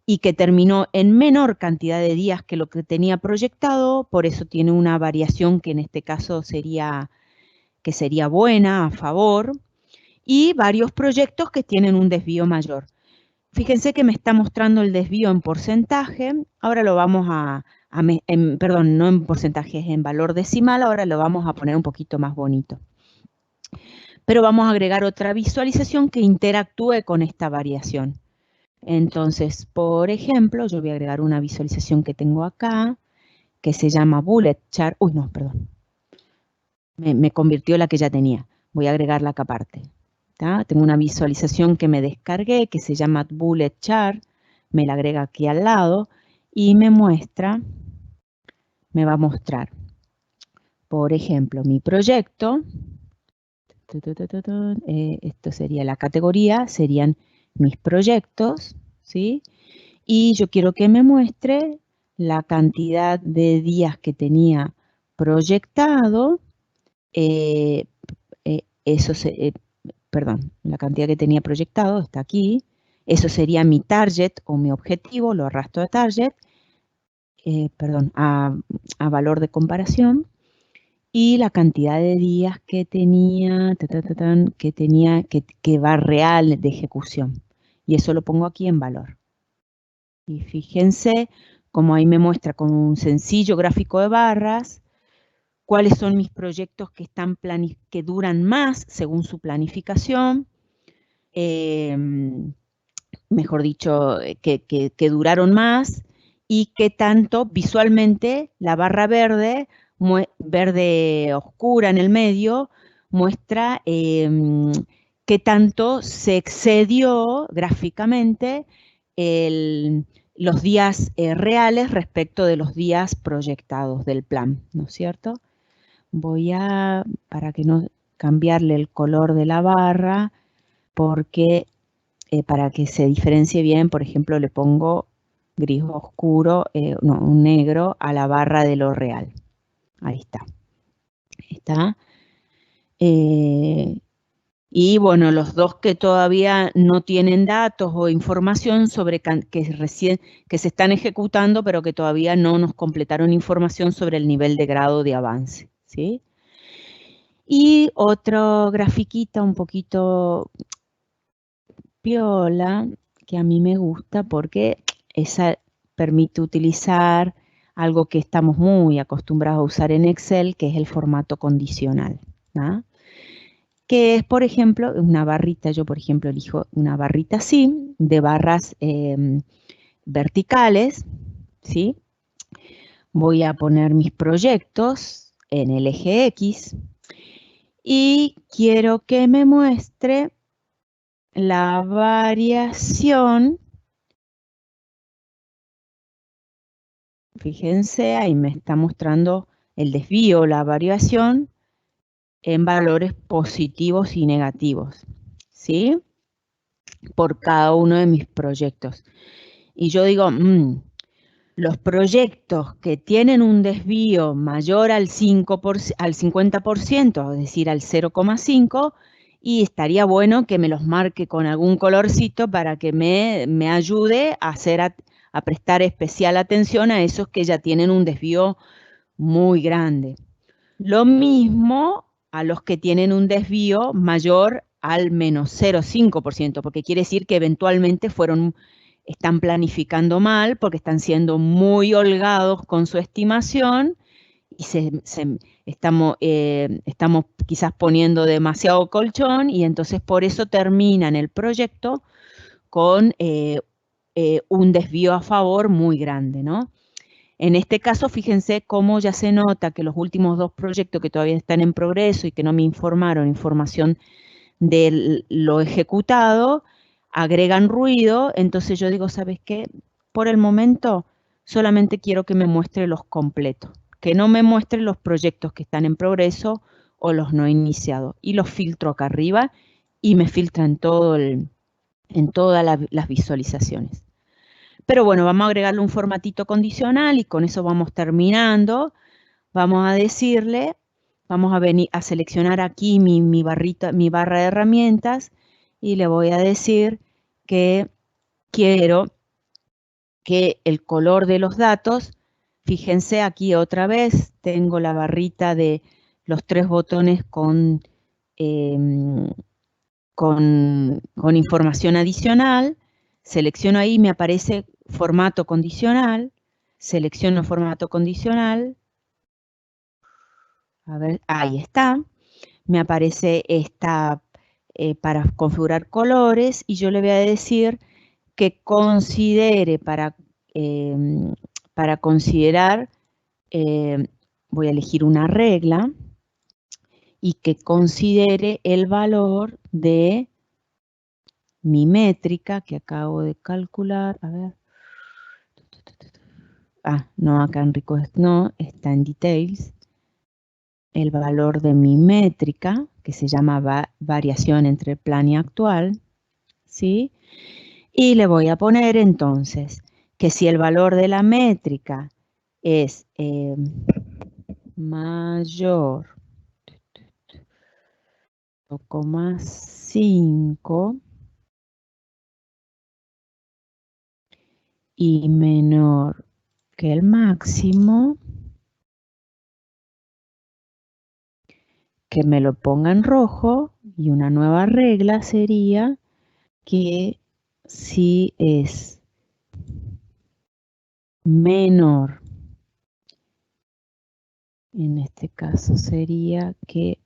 y que terminó en menor cantidad de días que lo que tenía proyectado, por eso tiene una variación que en este caso sería buena, a favor, y varios proyectos que tienen un desvío mayor. Fíjense que me está mostrando el desvío en porcentaje, ahora lo vamos perdón, no en porcentaje, es en valor decimal, ahora lo vamos a poner un poquito más bonito. Pero vamos a agregar otra visualización que interactúe con esta variación. Entonces, por ejemplo, yo voy a agregar una visualización que tengo acá, que se llama Bullet Chart. Uy, no, perdón. Me convirtió la que ya tenía. Voy a agregarla acá aparte. ¿Tá? Tengo una visualización que me descargué, que se llama Bullet Chart. Me la agrega aquí al lado y me muestra, me va a mostrar, por ejemplo, mi proyecto. Esto sería la categoría, serían mis proyectos, ¿sí? Y yo quiero que me muestre la cantidad de días que tenía proyectado, perdón, la cantidad que tenía proyectado está aquí, eso sería mi target o mi objetivo, lo arrastro a target, perdón, a valor de comparación, y la cantidad de días que tenía, que va real de ejecución. Y eso lo pongo aquí en valor. Y fíjense cómo ahí me muestra con un sencillo gráfico de barras cuáles son mis proyectos que, que duran más según su planificación, mejor dicho, que duraron más y qué tanto visualmente la barra verde, verde oscura en el medio, muestra qué tanto se excedió gráficamente los días reales respecto de los días proyectados del plan, ¿no es cierto? Voy a, para que no cambiarle el color de la barra, porque para que se diferencie bien, por ejemplo, le pongo gris oscuro, no, un negro a la barra de lo real. Ahí está. Está. Y bueno, los dos que todavía no tienen datos o información sobre que se están ejecutando, pero que todavía no nos completaron información sobre el nivel de grado de avance, ¿sí? Y otro grafiquita un poquito piola, que a mí me gusta porque esa permite utilizar algo que estamos muy acostumbrados a usar en Excel, que es el formato condicional, ¿no? Que es, por ejemplo, una barrita, yo por ejemplo elijo una barrita así, de barras verticales, ¿sí? Voy a poner mis proyectos en el eje X y quiero que me muestre la variación. Fíjense, ahí me está mostrando el desvío, la variación en valores positivos y negativos, ¿sí? Por cada uno de mis proyectos. Y yo digo, Los proyectos que tienen un desvío mayor al 50%, es decir, al 0,5, y estaría bueno que me los marque con algún colorcito para que me ayude a prestar especial atención a esos que ya tienen un desvío muy grande. Lo mismo a los que tienen un desvío mayor al menos 0,5%, porque quiere decir que eventualmente están planificando mal, porque están siendo muy holgados con su estimación y estamos quizás poniendo demasiado colchón y entonces por eso terminan el proyecto con un desvío a favor muy grande, ¿no? En este caso, fíjense cómo ya se nota que los últimos 2 proyectos que todavía están en progreso y que no me informaron información de lo ejecutado, agregan ruido, entonces yo digo, ¿sabes qué? Por el momento solamente quiero que me muestre los completos, que no me muestre los proyectos que están en progreso o los no iniciados. Y los filtro acá arriba y me filtra en todas las visualizaciones. Pero bueno, vamos a agregarle un formatito condicional y con eso vamos terminando. Vamos a decirle, vamos a venir a seleccionar aquí mi barra de herramientas y le voy a decir que quiero que el color de los datos, fíjense aquí otra vez, tengo la barrita de los 3 botones con información adicional, selecciono ahí, me aparece formato condicional, selecciono formato condicional, a ver, ahí está, me aparece esta para configurar colores y yo le voy a decir que considere para considerar, voy a elegir una regla y que considere el valor de mi métrica que acabo de calcular, a ver. No, acá en Request no, está en Details. El valor de mi métrica, que se llama variación entre plan y actual, ¿sí? Y le voy a poner entonces que si el valor de la métrica es mayor 0,5 y menor que el máximo, que me lo ponga en rojo, y una nueva regla sería que si es menor, en este caso sería que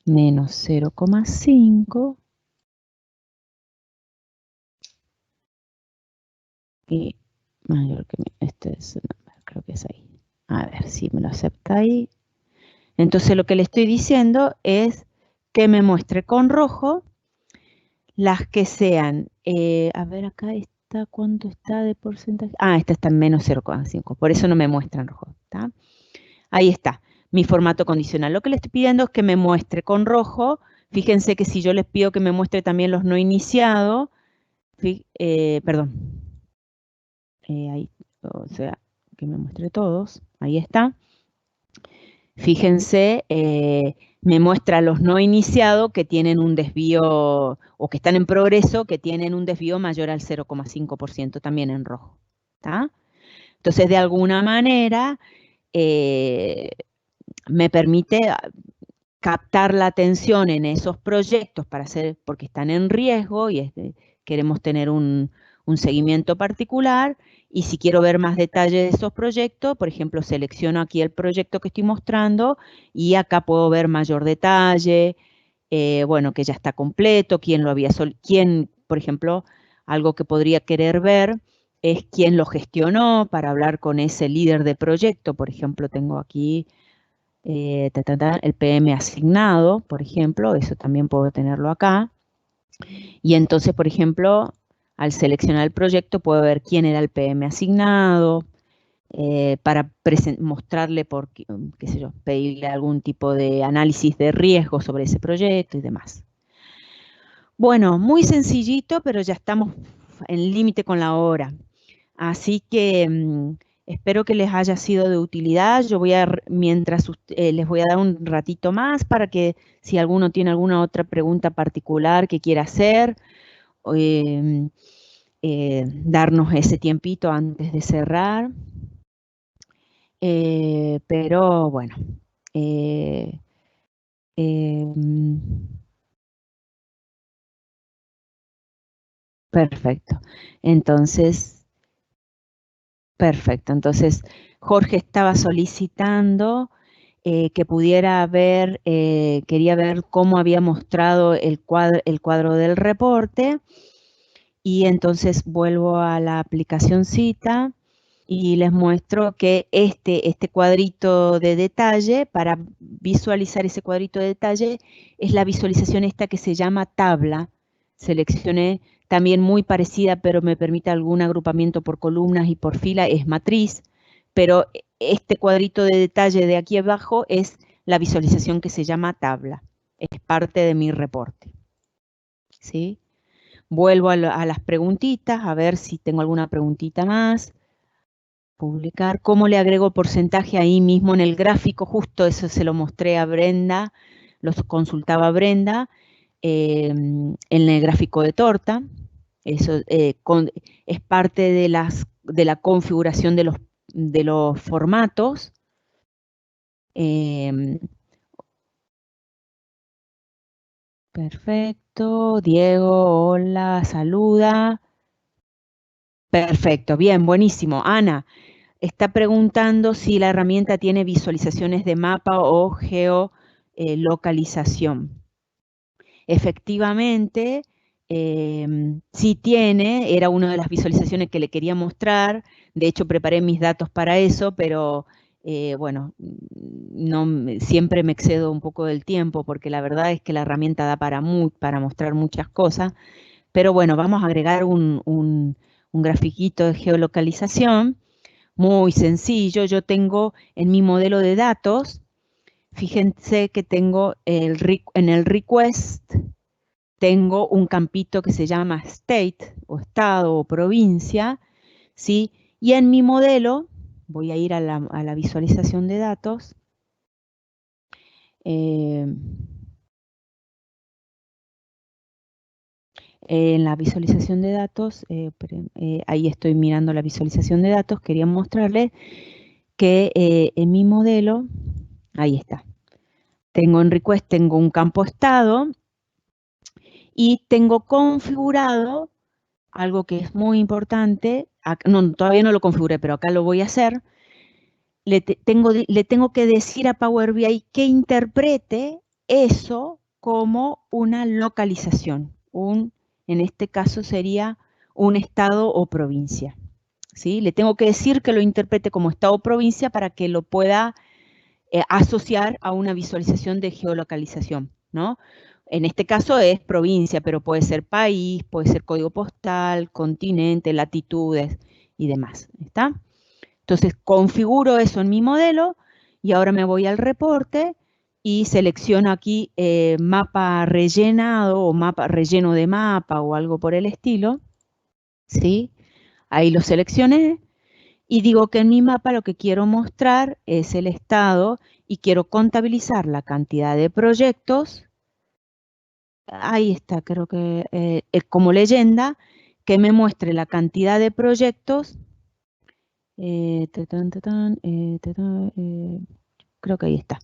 menos 0,5 y mayor que creo que es ahí. A ver si me lo acepta ahí. Entonces lo que le estoy diciendo es que me muestre con rojo las que sean, a ver acá está, ¿cuánto está de porcentaje? Esta está en menos 0,5, por eso no me muestra en rojo, ¿está? Ahí está, mi formato condicional. Lo que le estoy pidiendo es que me muestre con rojo. Fíjense que si yo les pido que me muestre también los no iniciados, perdón, ahí, o sea, que me muestre todos, ahí está. Fíjense, me muestra los no iniciados que tienen un desvío, o que están en progreso, que tienen un desvío mayor al 0,5% también en rojo, ¿está? Entonces, de alguna manera, me permite captar la atención en esos proyectos porque están en riesgo y queremos tener un seguimiento particular. Y si quiero ver más detalle de esos proyectos, por ejemplo, selecciono aquí el proyecto que estoy mostrando y acá puedo ver mayor detalle, bueno, que ya está completo, quién, por ejemplo, algo que podría querer ver es quién lo gestionó para hablar con ese líder de proyecto. Por ejemplo, tengo aquí el PM asignado, por ejemplo, eso también puedo tenerlo acá. Y entonces, por ejemplo, al seleccionar el proyecto puedo ver quién era el PM asignado, para mostrarle, qué sé yo, pedirle algún tipo de análisis de riesgo sobre ese proyecto y demás. Bueno, muy sencillito, pero ya estamos en límite con la hora. Así que Espero que les haya sido de utilidad. Yo voy a, mientras les voy a dar un ratito más para que si alguno tiene alguna otra pregunta particular que quiera hacer, darnos ese tiempito antes de cerrar. Pero bueno, perfecto. Entonces, Jorge estaba solicitando que pudiera ver, quería ver cómo había mostrado el cuadro del reporte, y entonces vuelvo a la aplicación Cita y les muestro que este cuadrito de detalle, para visualizar ese cuadrito de detalle, es la visualización esta que se llama tabla. Seleccioné también muy parecida, pero me permite algún agrupamiento por columnas y por fila, es matriz, pero este cuadrito de detalle de aquí abajo es la visualización que se llama tabla. Es parte de mi reporte. ¿Sí? Vuelvo a las preguntitas, a ver si tengo alguna preguntita más. Publicar. ¿Cómo le agrego porcentaje ahí mismo en el gráfico? Justo eso se lo mostré a Brenda, los consultaba a Brenda, en el gráfico de torta. Eso es parte de la configuración de los formatos. Perfecto. Diego, hola, saluda. Perfecto, bien, buenísimo. Ana está preguntando si la herramienta tiene visualizaciones de mapa o geolocalización. Efectivamente, sí tiene, era una de las visualizaciones que le quería mostrar. De hecho, preparé mis datos para eso, pero bueno, siempre me excedo un poco del tiempo, porque la verdad es que la herramienta da para mostrar muchas cosas. Pero bueno, vamos a agregar un grafiquito de geolocalización. Muy sencillo, yo tengo en mi modelo de datos, fíjense que tengo en el request, tengo un campito que se llama state, o estado, o provincia, ¿sí? Y en mi modelo, voy a ir a la visualización de datos, en la visualización de datos, ahí estoy mirando la visualización de datos, quería mostrarles que en mi modelo, ahí está, tengo en request, tengo un campo estado y tengo configurado algo que es muy importante. No, todavía no lo configuré, pero acá lo voy a hacer. Le tengo que decir a Power BI que interprete eso como una localización. En este caso sería un estado o provincia. ¿Sí? Le tengo que decir que lo interprete como estado o provincia para que lo pueda asociar a una visualización de geolocalización, ¿no? En este caso es provincia, pero puede ser país, puede ser código postal, continente, latitudes y demás, ¿está? Entonces configuro eso en mi modelo y ahora me voy al reporte y selecciono aquí mapa rellenado o mapa relleno de mapa o algo por el estilo, ¿sí? Ahí lo seleccioné. Y digo que en mi mapa lo que quiero mostrar es el estado y quiero contabilizar la cantidad de proyectos. Ahí está, creo que como leyenda, que me muestre la cantidad de proyectos. Creo que ahí está.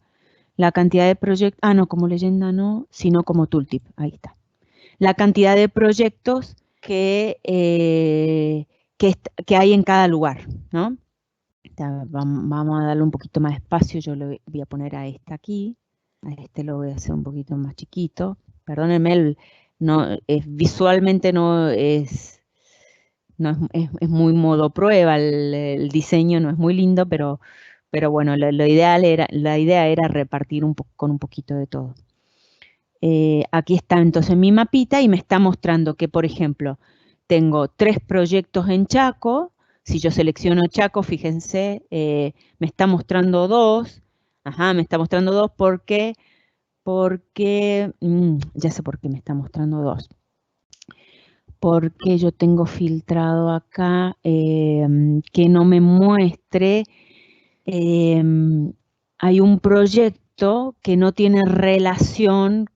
La cantidad de proyectos, no, como leyenda no, sino como tooltip, ahí está. La cantidad de proyectos que hay en cada lugar, ¿no? Vamos a darle un poquito más espacio, yo le voy a poner a este aquí, a este lo voy a hacer un poquito más chiquito. Perdónenme, visualmente no es muy modo prueba, el diseño no es muy lindo, pero bueno, la idea era repartir con un poquito de todo. Aquí está entonces mi mapita y me está mostrando que, por ejemplo, tengo 3 proyectos en Chaco. Si yo selecciono Chaco, fíjense, me está mostrando 2. Ajá, me está mostrando 2 porque ya sé por qué me está mostrando 2. ¿Por qué yo tengo filtrado acá que no me muestre? Hay un proyecto que no tiene relación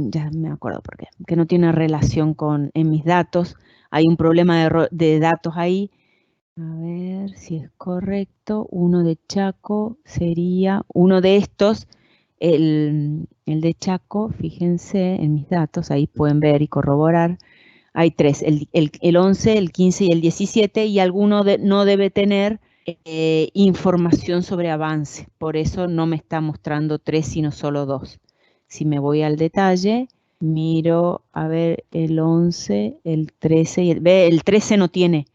ya me acuerdo por qué, que no tiene relación en mis datos. Hay un problema de datos ahí. A ver si es correcto. Uno de Chaco sería, uno de estos, el de Chaco, fíjense en mis datos, ahí pueden ver y corroborar. Hay tres, el 11, el 15 y el 17, y alguno no debe tener información sobre avance. Por eso no me está mostrando 3, sino solo 2. Si me voy al detalle, miro, a ver, el 11, el 13, ve, el 13 no tiene.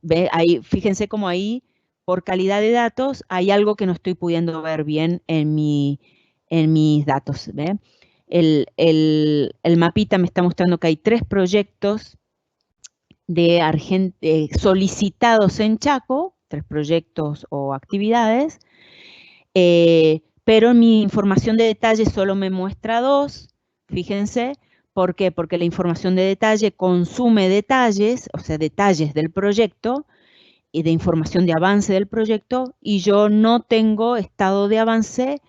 Ve, ahí, fíjense cómo ahí, por calidad de datos, hay algo que no estoy pudiendo ver bien en mis datos. ¿Ve? El mapita me está mostrando que hay 3 proyectos solicitados en Chaco, 3 proyectos o actividades, pero mi información de detalle solo me muestra 2, fíjense. ¿Por qué? Porque la información de detalle consume detalles, o sea, detalles del proyecto y de información de avance del proyecto, y yo no tengo estado de avance,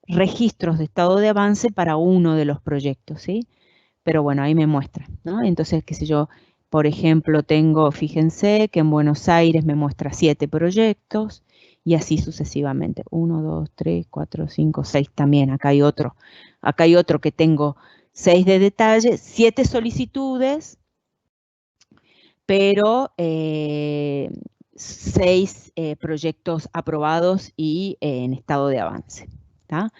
registros de estado de avance para uno de los proyectos, ¿sí? Pero bueno, ahí me muestra, ¿no? Entonces, qué sé yo, por ejemplo, tengo, fíjense que en Buenos Aires me muestra 7 proyectos y así sucesivamente. 1, 2, 3, 4, 5, 6 también. Acá hay otro que tengo 6 de detalle, 7 solicitudes, pero 6 proyectos aprobados y en estado de avance. ¿Tá?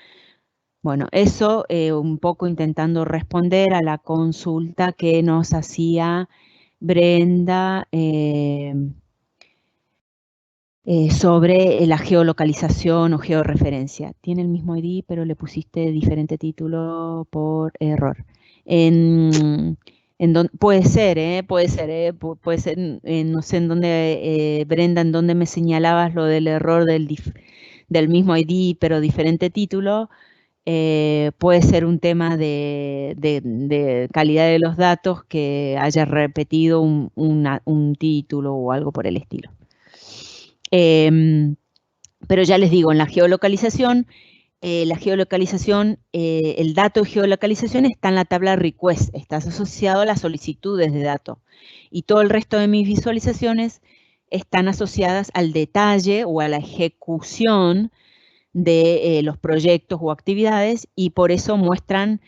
Bueno, eso un poco intentando responder a la consulta que nos hacía Brenda sobre la geolocalización o georreferencia. Tiene el mismo ID, pero le pusiste diferente título por error. Puede ser, puede ser, no sé en dónde, Brenda, en dónde me señalabas lo del error del mismo ID, pero diferente título. Puede ser un tema de calidad de los datos que haya repetido un título o algo por el estilo. Pero ya les digo, en la geolocalización, el dato de geolocalización está en la tabla request, está asociado a las solicitudes de datos. Y todo el resto de mis visualizaciones están asociadas al detalle o a la ejecución de los proyectos o actividades, y por eso muestran,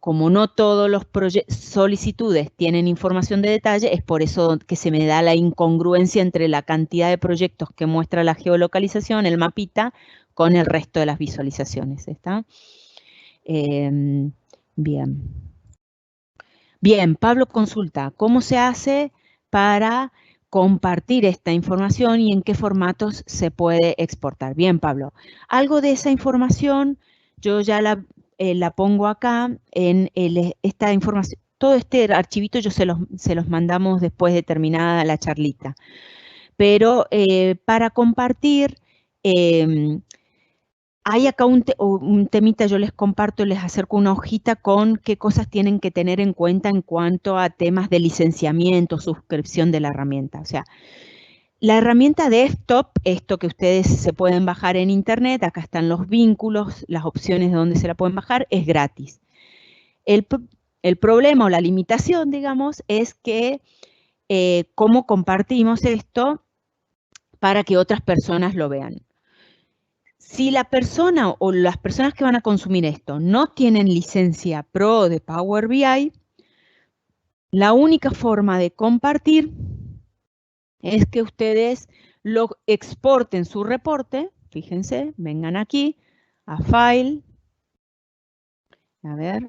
como no todos los solicitudes tienen información de detalle, es por eso que se me da la incongruencia entre la cantidad de proyectos que muestra la geolocalización, el mapita, con el resto de las visualizaciones. ¿Está? Bien. Bien, Pablo consulta, ¿cómo se hace para compartir esta información y en qué formatos se puede exportar? Bien, Pablo, algo de esa información yo ya la pongo acá en esta información. Todo este archivito yo se los mandamos después de terminada la charlita. Pero para compartir, hay acá un temita, yo les comparto, les acerco una hojita con qué cosas tienen que tener en cuenta en cuanto a temas de licenciamiento, suscripción de la herramienta. O sea, la herramienta desktop, esto que ustedes se pueden bajar en internet, acá están los vínculos, las opciones de dónde se la pueden bajar, es gratis. El problema o la limitación, digamos, es que cómo compartimos esto para que otras personas lo vean. Si la persona o las personas que van a consumir esto no tienen licencia Pro de Power BI, la única forma de compartir es que ustedes lo exporten su reporte. Fíjense, vengan aquí a File. A ver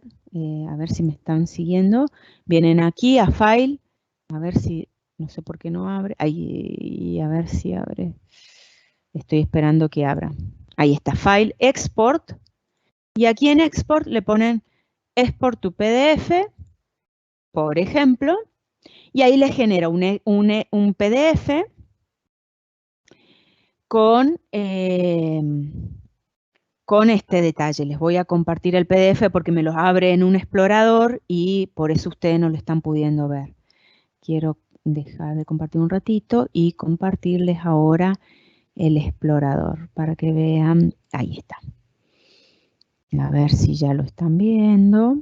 si me están siguiendo. Vienen aquí a File. A ver si, no sé por qué no abre. Ahí, a ver si abre. Estoy esperando que abra. Ahí está, File, Export. Y aquí en Export le ponen Export to PDF, por ejemplo, y ahí le genera un PDF con con este detalle. Les voy a compartir el PDF porque me los abre en un explorador y por eso ustedes no lo están pudiendo ver. Quiero dejar de compartir un ratito y compartirles ahora el explorador para que vean. Ahí está. A ver si ya lo están viendo.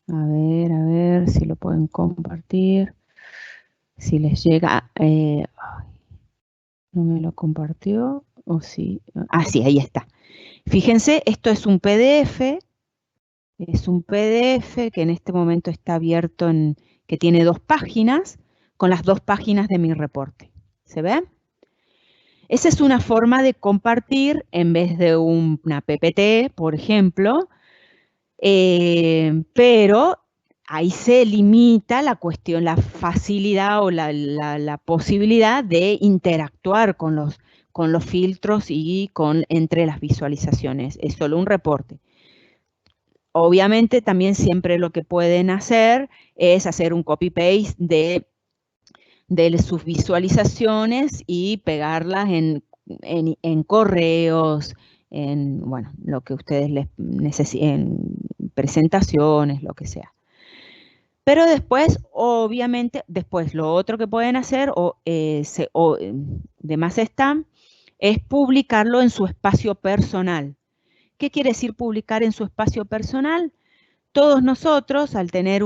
A ver si lo pueden compartir. Si les llega. ¿No me lo compartió? ¿O sí? Ah, sí, ahí está. Fíjense, esto es un PDF. Es un PDF que en este momento está abierto, que tiene 2 páginas, con las 2 páginas de mi reporte. ¿Se ve? Esa es una forma de compartir en vez de una PPT, por ejemplo, pero ahí se limita la cuestión, la facilidad o la posibilidad de interactuar con los filtros y entre las visualizaciones. Es solo un reporte. Obviamente también siempre lo que pueden hacer es hacer un copy-paste de sus visualizaciones y pegarlas en correos, bueno, lo que ustedes les necesiten, presentaciones, lo que sea. Pero después, obviamente, lo otro que pueden hacer, de más está, es publicarlo en su espacio personal. ¿Qué quiere decir publicar en su espacio personal? Todos nosotros, al tener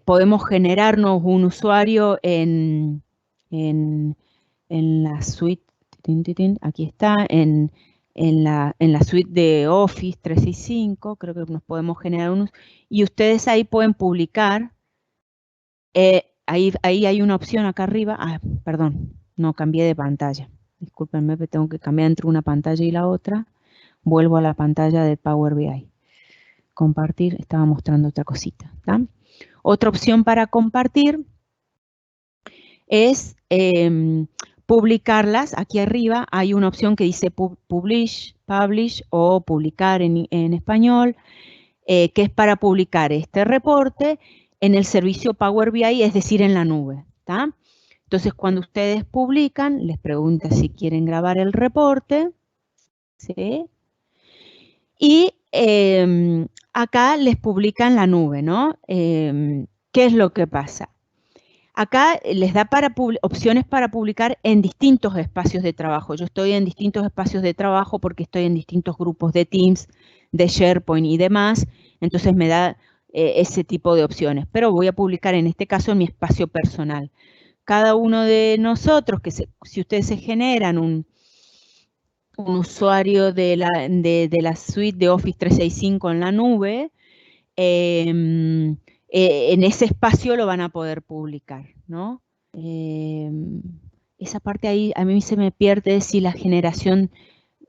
podemos generarnos un usuario en la suite, aquí está, en la suite de Office 365, creo que nos podemos generar unos, y ustedes ahí pueden publicar, ahí hay una opción acá arriba, perdón, no cambié de pantalla, discúlpenme, pero tengo que cambiar entre una pantalla y la otra, vuelvo a la pantalla de Power BI. Compartir, estaba mostrando otra cosita, ¿tá? Otra opción para compartir es publicarlas. Aquí arriba hay una opción que dice publish o publicar en español, que es para publicar este reporte en el servicio Power BI, es decir, en la nube, ¿tá? Entonces, cuando ustedes publican, les pregunta si quieren grabar el reporte, ¿sí? Y acá les publican la nube, ¿no? ¿Qué es lo que pasa? Acá les da opciones para publicar en distintos espacios de trabajo. Yo estoy en distintos espacios de trabajo porque estoy en distintos grupos de Teams, de SharePoint y demás. Entonces me da ese tipo de opciones. Pero voy a publicar en este caso en mi espacio personal. Cada uno de nosotros, si ustedes se generan un usuario de la suite de Office 365 en la nube, en ese espacio lo van a poder publicar, ¿no? Esa parte ahí a mí se me pierde si la generación,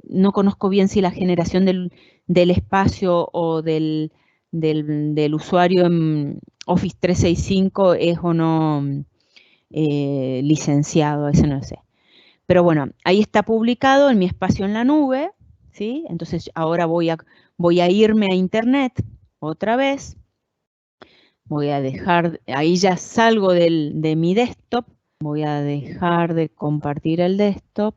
no conozco bien si la generación del espacio o del usuario en Office 365 es o no licenciado, eso no lo sé. Pero bueno, ahí está publicado en mi espacio en la nube, ¿sí? Entonces ahora voy a irme a internet otra vez. Voy a dejar, ahí ya salgo de mi desktop. Voy a dejar de compartir el desktop.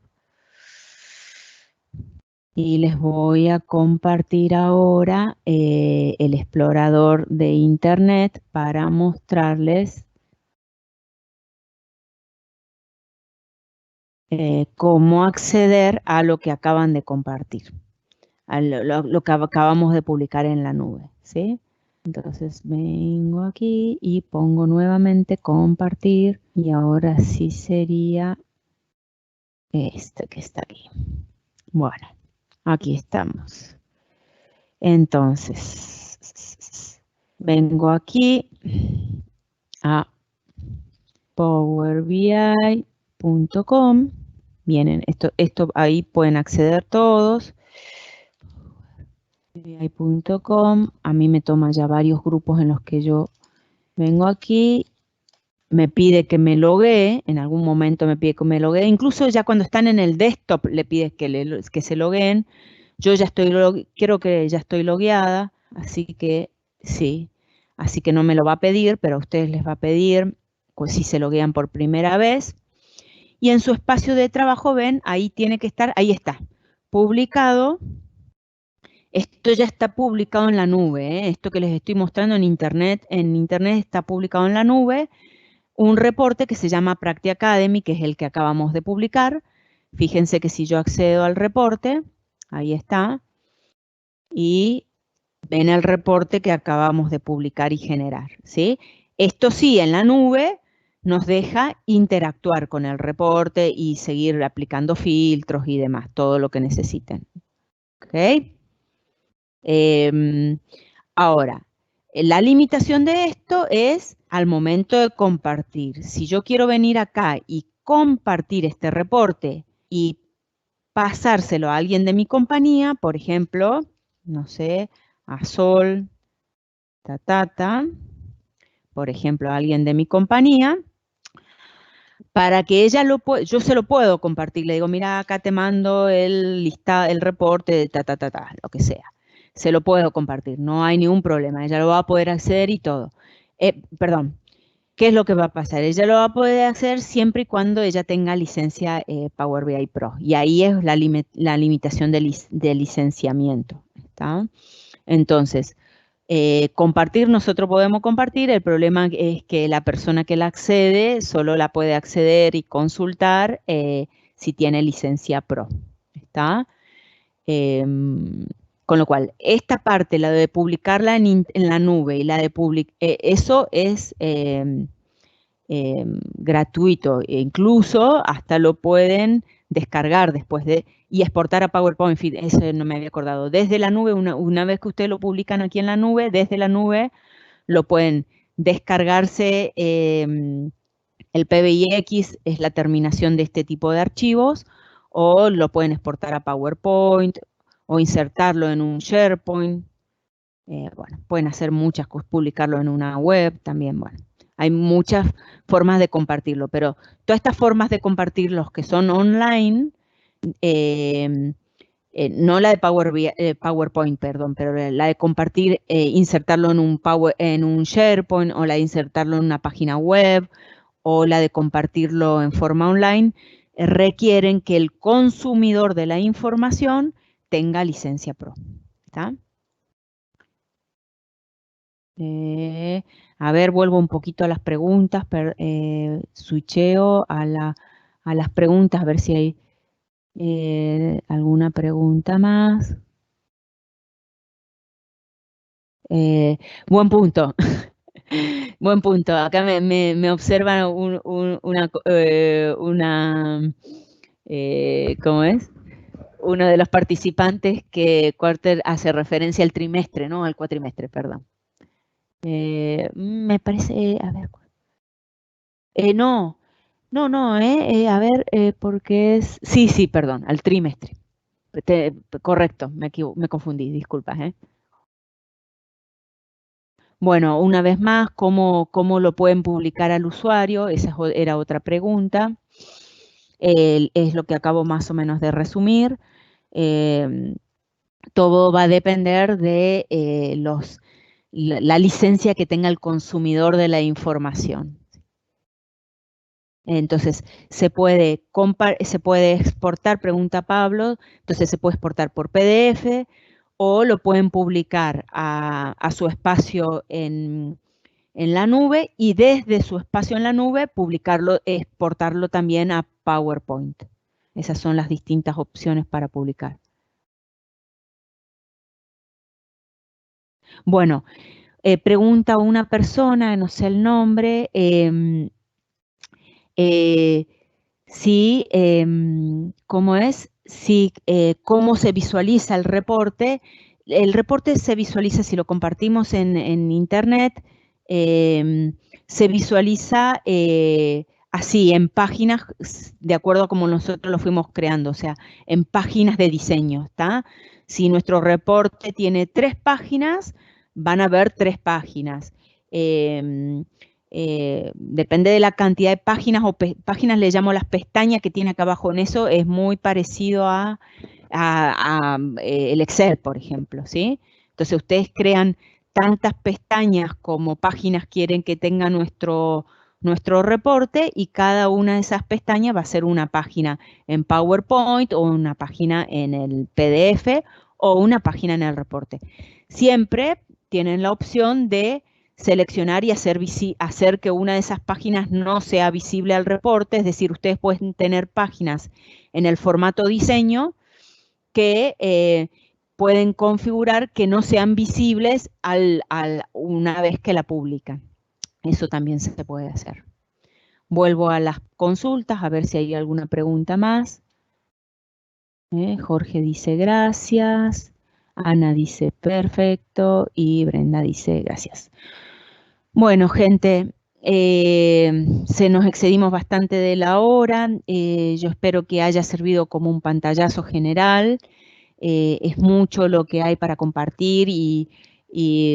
Y les voy a compartir ahora el explorador de internet para mostrarles cómo acceder a lo que acaban de compartir, a lo que acabamos de publicar en la nube, ¿sí? Entonces vengo aquí y pongo nuevamente compartir y ahora sí sería este que está aquí. Bueno, aquí estamos. Entonces, vengo aquí a powerbi.com. Vienen, esto ahí pueden acceder todos. powerbi.com. A mí me toma ya varios grupos en los que yo vengo aquí. Me pide que me loguee, en algún momento me pide que me loguee. Incluso ya cuando están en el desktop le pide que se logueen. Yo ya creo que ya estoy logueada, así que sí. Así que no me lo va a pedir, pero a ustedes les va a pedir pues, si se loguean por primera vez. Y en su espacio de trabajo, ven, ahí tiene que estar, ahí está, publicado. Esto ya está publicado en la nube, ¿eh? Esto que les estoy mostrando en Internet está publicado en la nube. Un reporte que se llama Practi Academy, que es el que acabamos de publicar. Fíjense que si yo accedo al reporte, ahí está, y ven el reporte que acabamos de publicar y generar, ¿sí? Esto sí, en la nube nos deja interactuar con el reporte y seguir aplicando filtros y demás, todo lo que necesiten. ¿Ok? Ahora, la limitación de esto es al momento de compartir. Si yo quiero venir acá y compartir este reporte y pasárselo a alguien de mi compañía, por ejemplo, no sé, a Sol, por ejemplo, a alguien de mi compañía, para que ella yo se lo puedo compartir. Le digo, mira, acá te mando el reporte de lo que sea. Se lo puedo compartir, no hay ningún problema. Ella lo va a poder acceder y todo. Perdón, ¿qué es lo que va a pasar? Ella lo va a poder hacer siempre y cuando ella tenga licencia Power BI Pro. Y ahí es la limitación de licenciamiento. ¿Está? Entonces, compartir, nosotros podemos compartir, el problema es que la persona que la accede solo la puede acceder y consultar si tiene licencia Pro. ¿Está? Con lo cual, esta parte, la de publicarla en la nube y la de eso es gratuito, e incluso hasta lo pueden descargar después y exportar a PowerPoint. Eso no me había acordado. Desde la nube, una vez que ustedes lo publican aquí en la nube, desde la nube lo pueden descargarse. El PBIX es la terminación de este tipo de archivos, o lo pueden exportar a PowerPoint o insertarlo en un SharePoint. Bueno, pueden hacer muchas cosas, publicarlo en una web también, bueno. Hay muchas formas de compartirlo, pero todas estas formas de compartir los que son online, no la de PowerPoint, perdón, pero la de compartir, insertarlo en un SharePoint, o la de insertarlo en una página web, o la de compartirlo en forma online, requieren que el consumidor de la información tenga licencia Pro. ¿Está? A ver, vuelvo un poquito a las preguntas, switcheo a las preguntas, a ver si hay alguna pregunta más. Buen punto. Buen punto. Acá me observa ¿cómo es? Uno de los participantes que quarter hace referencia al trimestre, ¿no? Al cuatrimestre, perdón. Me parece, a ver. No, a ver, porque es, sí, perdón, al trimestre. Correcto, me confundí, disculpas, Bueno, una vez más, ¿cómo lo pueden publicar al usuario? Esa era otra pregunta. Es lo que acabo más o menos de resumir. Todo va a depender de la licencia que tenga el consumidor de la información. Entonces, se puede exportar, pregunta Pablo, entonces se puede exportar por PDF, o lo pueden publicar a su espacio en la nube, y desde su espacio en la nube exportarlo también a PowerPoint. Esas son las distintas opciones para publicar. Bueno, pregunta una persona, no sé el nombre, ¿cómo es? ¿Cómo se visualiza el reporte? El reporte se visualiza, si lo compartimos en Internet, se visualiza así, en páginas, de acuerdo a como nosotros lo fuimos creando, o sea, en páginas de diseño, ¿está? Si nuestro reporte tiene 3 páginas, van a ver 3 páginas. Depende de la cantidad de páginas, o páginas le llamo las pestañas que tiene acá abajo. En eso es muy parecido a el Excel, por ejemplo, ¿sí? Entonces ustedes crean tantas pestañas como páginas quieren que tenga nuestro nuestro reporte y cada una de esas pestañas va a ser una página en PowerPoint o una página en el PDF o una página en el reporte. Siempre tienen la opción de seleccionar y hacer que una de esas páginas no sea visible al reporte, es decir, ustedes pueden tener páginas en el formato diseño que pueden configurar que no sean visibles una vez que la publican. Eso también se puede hacer. Vuelvo a las consultas a ver si hay alguna pregunta más. Jorge dice gracias. Ana dice perfecto. Y Brenda dice gracias. Bueno, gente, se nos excedimos bastante de la hora. Yo espero que haya servido como un pantallazo general. Es mucho lo que hay para compartir y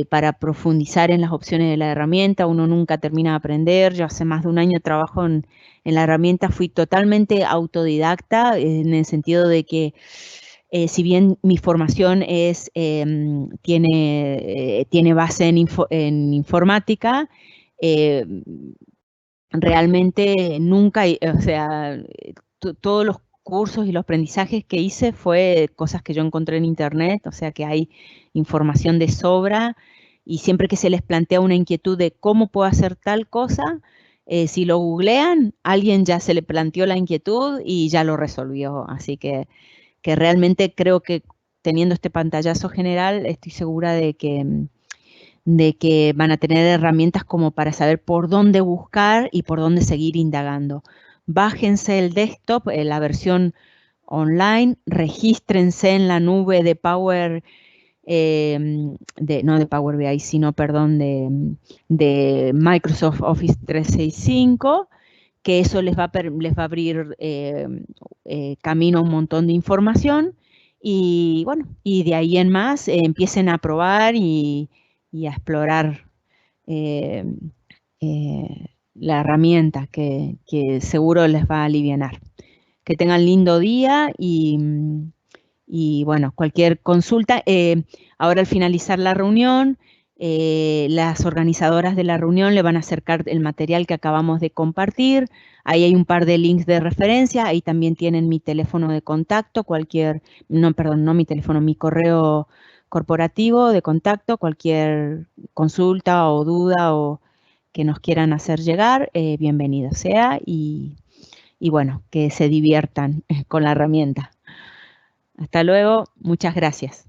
para profundizar en las opciones de la herramienta. Uno nunca termina de aprender. Yo hace más de un año trabajo en la herramienta. Fui totalmente autodidacta en el sentido de que si bien mi formación tiene base en informática, realmente nunca, o sea, todos los cursos y los aprendizajes que hice fue cosas que yo encontré en internet, o sea que hay información de sobra y siempre que se les plantea una inquietud de cómo puedo hacer tal cosa, si lo googlean, alguien ya se le planteó la inquietud y ya lo resolvió, así que realmente creo que teniendo este pantallazo general, estoy segura de que van a tener herramientas como para saber por dónde buscar y por dónde seguir indagando. Bájense el desktop, la versión online, regístrense en la nube de Power, no de Power BI, sino, perdón, de Microsoft Office 365, que eso les va a abrir camino a un montón de información y bueno, y de ahí en más empiecen a probar y a explorar eh, la herramienta que seguro les va a alivianar. Que tengan lindo día y bueno, cualquier consulta. Ahora al finalizar la reunión, las organizadoras de la reunión le van a acercar el material que acabamos de compartir. Ahí hay un par de links de referencia. Ahí también tienen mi teléfono de contacto, no mi teléfono, mi correo corporativo de contacto, cualquier consulta o duda o que nos quieran hacer llegar, bienvenido sea y bueno, que se diviertan con la herramienta. Hasta luego, muchas gracias.